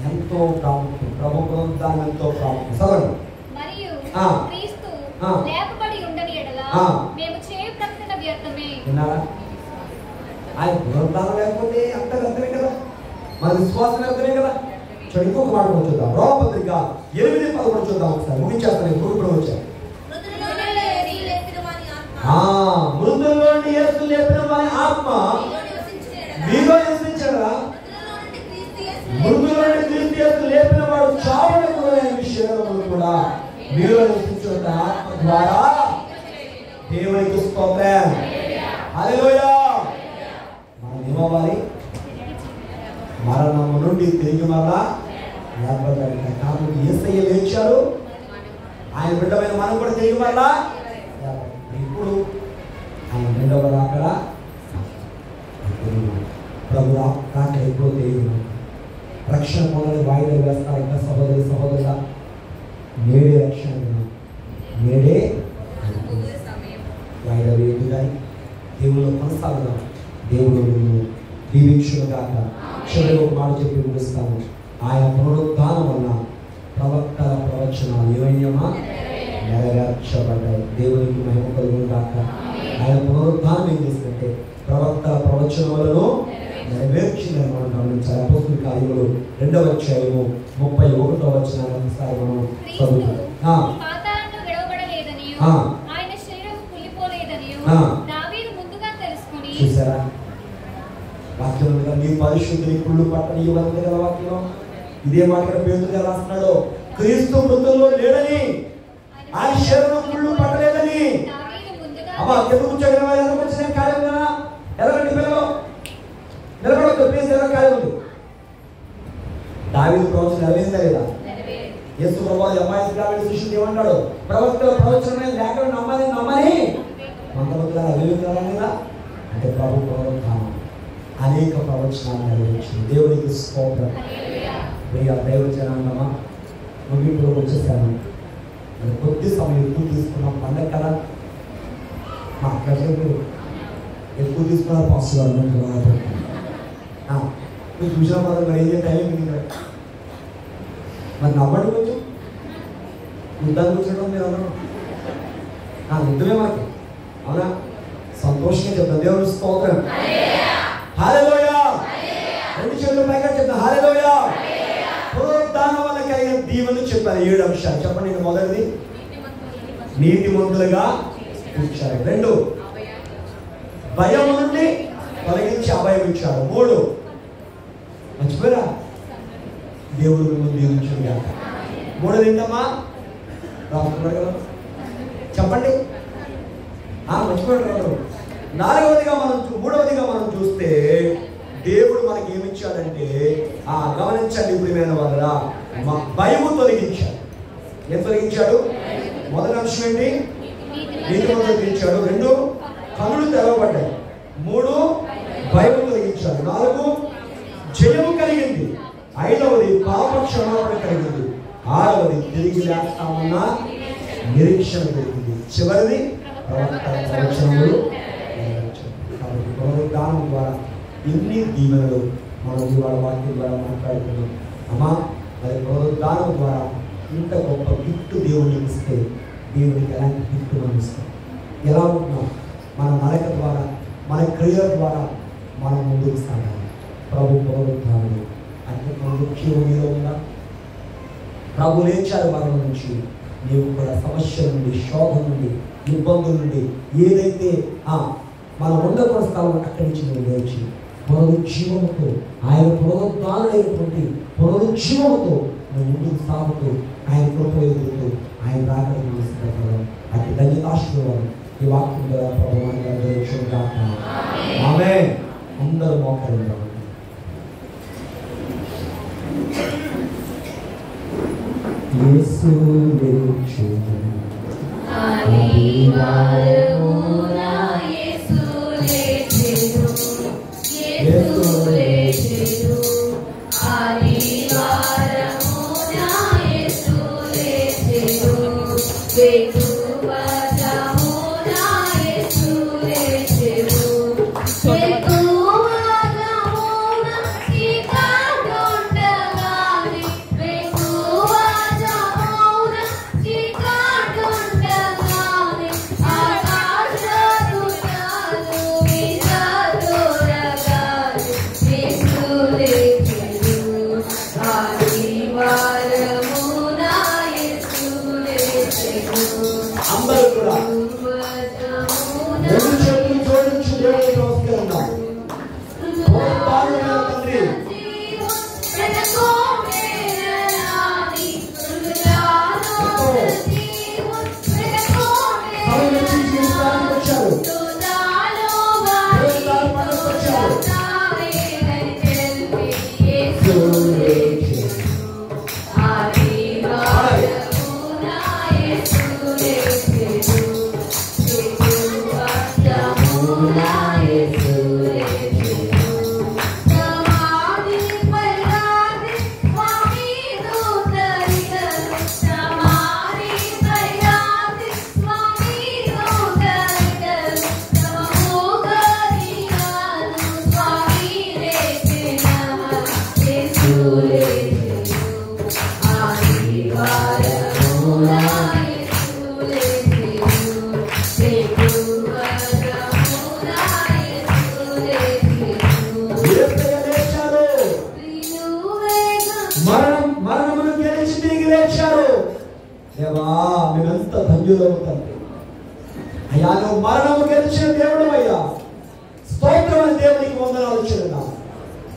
ఎంతో ప్రాముఖ్యం. ప్రభు పునరుద్ధానం ఎంతో ప్రాముఖ్యం. చదవండి. విన్నారా? ఆయన పునరుద్ధానం లేకపోతే అంత వ్యర్థమే కదా. మన విశ్వాసం వ్యర్థమే కదా. చూడండి, ఇంకొక మాట కూడా చూద్దాం. రోమపత్రిక 8:11 చూద్దాం ఒకసారి. ముగించేస్తాను, ఇప్పుడు వచ్చాయి. మృతుల్లో నుండి యేసు లేపిన వారి ఆత్మ మీలో నివసించగా, మృతుల్లో నుండి క్రీస్తు యేసు లేపిన వాడు చావులకు గురైన శరీరములు కూడా మీలో నివసించిన ఆత్మ ద్వారా దేవునికి స్తోత్రం. హల్లెలూయా. మనం ఏమవ్వాలి? మరణము నుండి తిరిగి మరలా లేపబడ్డాడు. కాబట్టి యేసయ్య లేచాడు, ఆయన బిడ్డమైన మనం కూడా తిరిగి మరలా ఇప్పుడు ఆయన రెండవ రాకడ ప్రభు రాకడ ఎప్పుడో తెలియదు. రక్షణ పొందని వాయిదా వేస్తారు. ఇంకా సహోదరి సహోదరుల నేడే రక్షణ, నేడే వాయిదా వేయదు. కానీ దేవుళ్ళు కొనసాగడం. దేవుడు దీవించును గాక. చివరి ఒక మాట చెప్పి ముగిస్తాము. ఆయన పునరుద్ధానం వల్ల ప్రవక్తల ప్రవచనాలు ఏమైనా నెరవేర్చబడ్డాయి. దేవునికి మహిమ కలుగును గాక. ఆయన పునరుద్ధానం ఏం చేసినట్టే ప్రవక్తల ప్రవచనములను నెరవేర్చిందని మనం గమనించాలి. అపోస్తలుల కార్యములు 2వ అధ్యాయము 31వ వచనాన్ని ఒకసారి మనం చదువుతాం. చూసారా వాక్యం ఉందిగా, నీ పరిశుద్ధిని కుళ్ళు పట్టని ఇవ్వాలి కదా వాక్యం. ఇదే మాట పేతురు రాస్తున్నాడు. క్రీస్తు మృతుల్లో లేడని, ఆయన శరీరం కుళ్ళు పట్టలేదని. అమ్మా ఎందుకు కూర్చోగల ఎందుకు వచ్చిన కార్యం కదా. ఎలాగండి పిల్లలు నిలబడద్దు, ప్లీజ్. ఎలా కార్యం ఉంది? దావీదు ప్రవచనం నెరవేరిందా లేదా? యేసు ప్రభువు అమ్మాయి శిష్యుడు ఏమన్నాడు? ప్రవక్తల ప్రవచనమే లేకుండా నమ్మని మందమంతులా వెలుగుతారా అంటే ప్రభు పునరుద్ధానం అనేక ప్రవచనాలు నెరవేర్చింది. దేవునికి స్తోత్రం. ప్రియ దైవజనాంగమా, ముగింపులో వచ్చేసాను. కొద్ది సమయం ఎక్కువ తీసుకున్నాం. పండగ కదా, మా ప్రజలు ఎక్కువ తీసుకున్నారు. పాస్ గారు చూసిన మనం మరి ఏం టైం మరి నవ్వండి కొంచెం. యుద్ధాన్ని కూర్చోడం మీరు అన్నారు యుద్ధమే మనకి. అవునా? సంతోషంగా చెప్తాం. దేవుని స్తోత్రం. హల్లెలూయా. రెండు చేతులు పైగా చెప్తాం. హల్లెలూయా. పునరుద్ధానం వల్ల కలిగిన దీవెనలు చెప్పారు. 7 అంశాలు చెప్పండి. మొదటిది నీతిమంతులుగా ఇచ్చారు. 2 భయం నుండి తొలగించి అభయం ఇచ్చాడు. 3 మర్చిపోయారా? దేవుడు మిమ్మల్ని దీవించుగా. 3 ఏంటమ్మా? రాసుకున్నారు కదా, చెప్పండి. మర్చిపోయారు. 4వదిగా మనం చూస్తే దేవుడు మనకి ఏమిచ్చాడంటే గమనించండి ఇప్పుడు వల్ల భయము తొలగించాడు. ఏం తొలగించాడు? మొదటి అంశం ఏంటి? నీతిమంతులు తొలగించాడు. 2 కనులు తెరవబడ్డాయి. 3 భయము తొలగించాడు. 4 జయము కలిగింది. 5వది పాప క్షమాపణ కలిగింది. 6వది తిరిగి లేస్తామన్న నిరీక్షణ కలిగింది. చివరిది ప్రవచనములు. కాబట్టి పునరుద్ధానం ద్వారా ఎన్ని దీవెనలు మనం ఇవాళ వాక్యం ద్వారా మాట్లాడుతున్నాం. అమ్మా, మరి పునరుద్ధానం ద్వారా ఇంత గొప్ప గిఫ్ట్ దేవుడికి ఇస్తే దేవుడికి ఎలాంటి గిఫ్ట్ మనం ఇస్తాం? ఎలా ఉంటున్నాం? మన నడక ద్వారా, మన క్రియల ద్వారా మనం ముందుకు సాగాలి. ప్రభు పునరుద్ధానం అంటే ముఖ్యంగా ఉందా? ప్రభు లేచారు మరణం నుంచి. నీవు కూడా సమస్యల నుండి, శోధం నుండి, ఇబ్బందుల నుండి, ఏదైతే మనం ఉండకూడని స్థలం అక్కడి నుంచి నువ్వు లేచి పునరుజ్జీవముతో, ఆయన పునరుద్ధానుడైనటువంటి పునరుజ్జీవముతో నువ్వు ముందుకు సాగుతూ ఆయన కృప ఎదుగుతూ ఆయన రాకడం అతి ధన్యతాశీర్వాదం ఈ వాక్యం ద్వారా ప్రభుత్వం. ఆమేన్. అందరూ మోకరించాలి. యేసు లేచును, ఆదివారమున యేసు లేచెను, యేసు లేచెను, ఆదివారమున యేసు లేచెను, వేకువజామున యేసు లేచెను, వేకువజామున చీకటుండగానే, వేకువజామున చీకటుండగానే, ఆకాశమున దేవా మేమెంత ధన్యులము తండ్రి. అయ్యా నువ్వు మరణము గెలిచిన దేవుడు అయ్యా. స్తోత్రమైన దేవునికి వందనాలు చెల్లిద్దాం.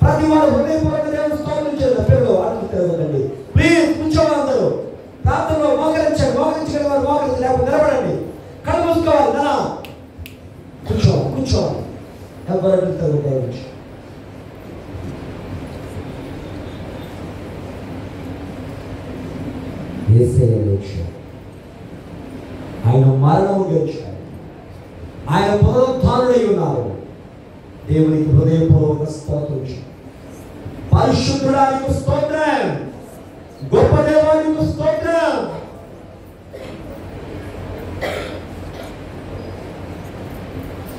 ప్రతి వారు హృదయపూర్వక దేవుడు స్తోత్రం చేద్దాం. పేరు అడుగు తెరవదండి. ప్లీజ్ కూర్చోవాలి. అందరూ ప్రార్థనలో మోకరించండి. మోకరించగల వారు మోకరించి లేకపోతే నిలబడండి. కళ్ళు మూసుకోవాలి. నా కూర్చోవాలి. కూర్చోవాలి. ఎవరు తెరవచ్చు. ఆయన మరణము గెలిచాడు. ఆయన పునరుద్ధానుడై ఉన్నారు. దేవునికి హృదయపూర్వక స్తోత్రం. పరిశుద్ధుడానికి స్తోత్రం. గొప్ప దేవానికి స్తోత్రం.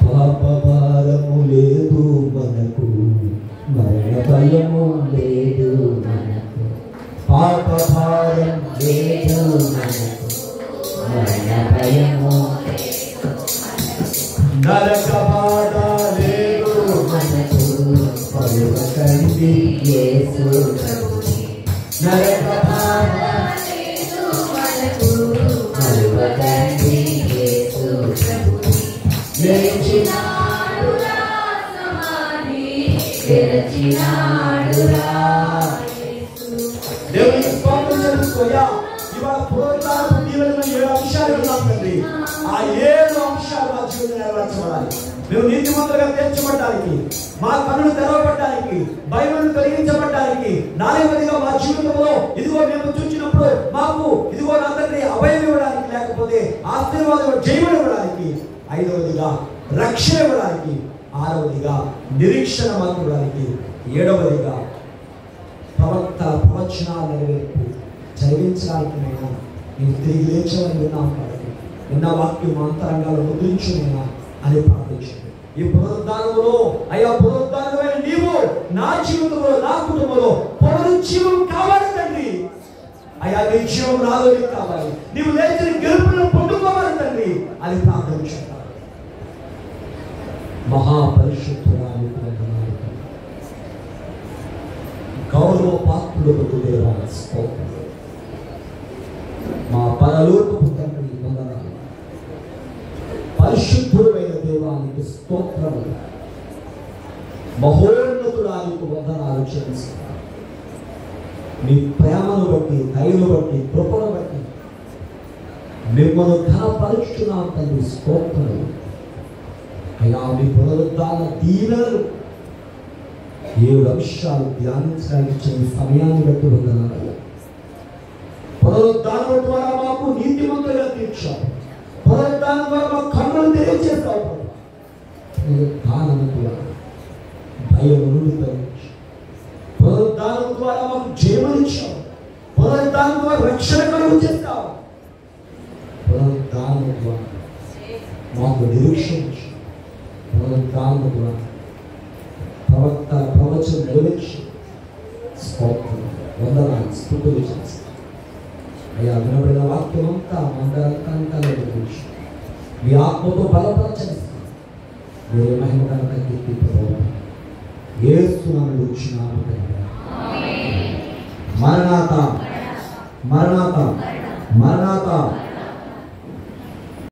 పాప భారము లేదు మనకు, మరణ భయము లేదు మనకు. పాప భారం లేదు మనకు, మరణ భయము నరక బాధ లేదు మనకు. పలుకండి యేసు నరక బాధ లేదు మనకు. పలుకండి యేసు లేచినాడురా సమాధి తెరచినాడురా. దేవునికి స్తోత్రం చెల్లించుకోయా. ఇవాళ పునరుద్ధానపు దీవెనలో 7 అంశాలు ఉన్నాం తండ్రి. ఆ 7 అంశాలు మా జీవితంలో నెరవేర్చబడాలి. మేము నీతిమంతులుగా తీర్చబడడానికి, మా కన్నులు తెరవబడడానికి, భయమును తొలగించబడడానికి, 4వదిగా మా జీవితంలో ఇదిగో మేము చూచినప్పుడు మాకు ఇదిగో నా తండ్రి అభయం ఇవ్వడానికి, లేకపోతే ఆశీర్వాదం జయములు ఇవ్వడానికి, 5వదిగా రక్షణ ఇవ్వడానికి, 6వదిగా నిరీక్షణ మాకు ఇవ్వడానికి, 7వదిగా ప్రవక్త ప్రవచనాలు నెరవేర్పు జరిగించడానికి నేను తిరిగి లేచాలని విన్నాం కాబట్టి నిన్న వాక్యం అంతరంగాలు ముద్రించునైనా అని ప్రార్థించండి. ఈ పునరుద్ధానంలో అయ్యా పునరుద్ధానమైన నీవు నా జీవితంలో, నా కుటుంబంలో పునరుజ్జీవం కావాలి తండ్రి. అయ్యా నీ జీవం నాలో కావాలి. నీవు లేచిన గెలుపులను పొందుకోవాలి తండ్రి అని ప్రార్థించాను. మహాపరిశుద్ధురాలు గౌరవ పాత్రులకు దేవా స్తోత్రం. మా పరలోకపు తండ్రి వందనాలు. పరిశుద్ధుడైన దేవానికి స్తోత్రము. మహోన్నతుడానికి వందనాలు చెల్లిస్తున్నాను. మీ ప్రేమను బట్టి, దయను బట్టి, కృపను బట్టి మిమ్మల్ని ఘనపరుచున్నాం తండ్రి. స్తోత్రము. అయ్యా మీ పునరుద్ధాన దీవెనలు 7 అంశాలు ధ్యానించడానికి ఇచ్చిన సమయాన్ని బట్టి వందనాలు. పునరుద్ధానం ద్వారా మాకు నీతిమంతులుగా తీర్చావు. పునరుద్ధానం ద్వారా మాకు కన్నులు తెలియజేస్తావు. పునరుద్ధానం ద్వారా భయమును తొలగించావు. పునరుద్ధానం ద్వారా మాకు జయమనిచ్చావు. పునరుద్ధానం ద్వారా రక్షణ కలుగు చేస్తావు. పునరుద్ధానం ద్వారా మాకు నిరీక్షణ ఇచ్చావు. పునరుద్ధానం ద్వారా ప్రవక్త ప్రవచనం నెరవేర్చి స్తోత్రం వందనాలు స్తుతులు చేస్తాం. అయ్యా వినబడిన వాక్యం అంతా మందరంతా గురించి మీ ఆత్మతో బలపరచనిస్తాం. వేరే మహిమ కనుక యేసునామములో వచ్చినాము తండ్రి. మరణాత మరణాత మరణాత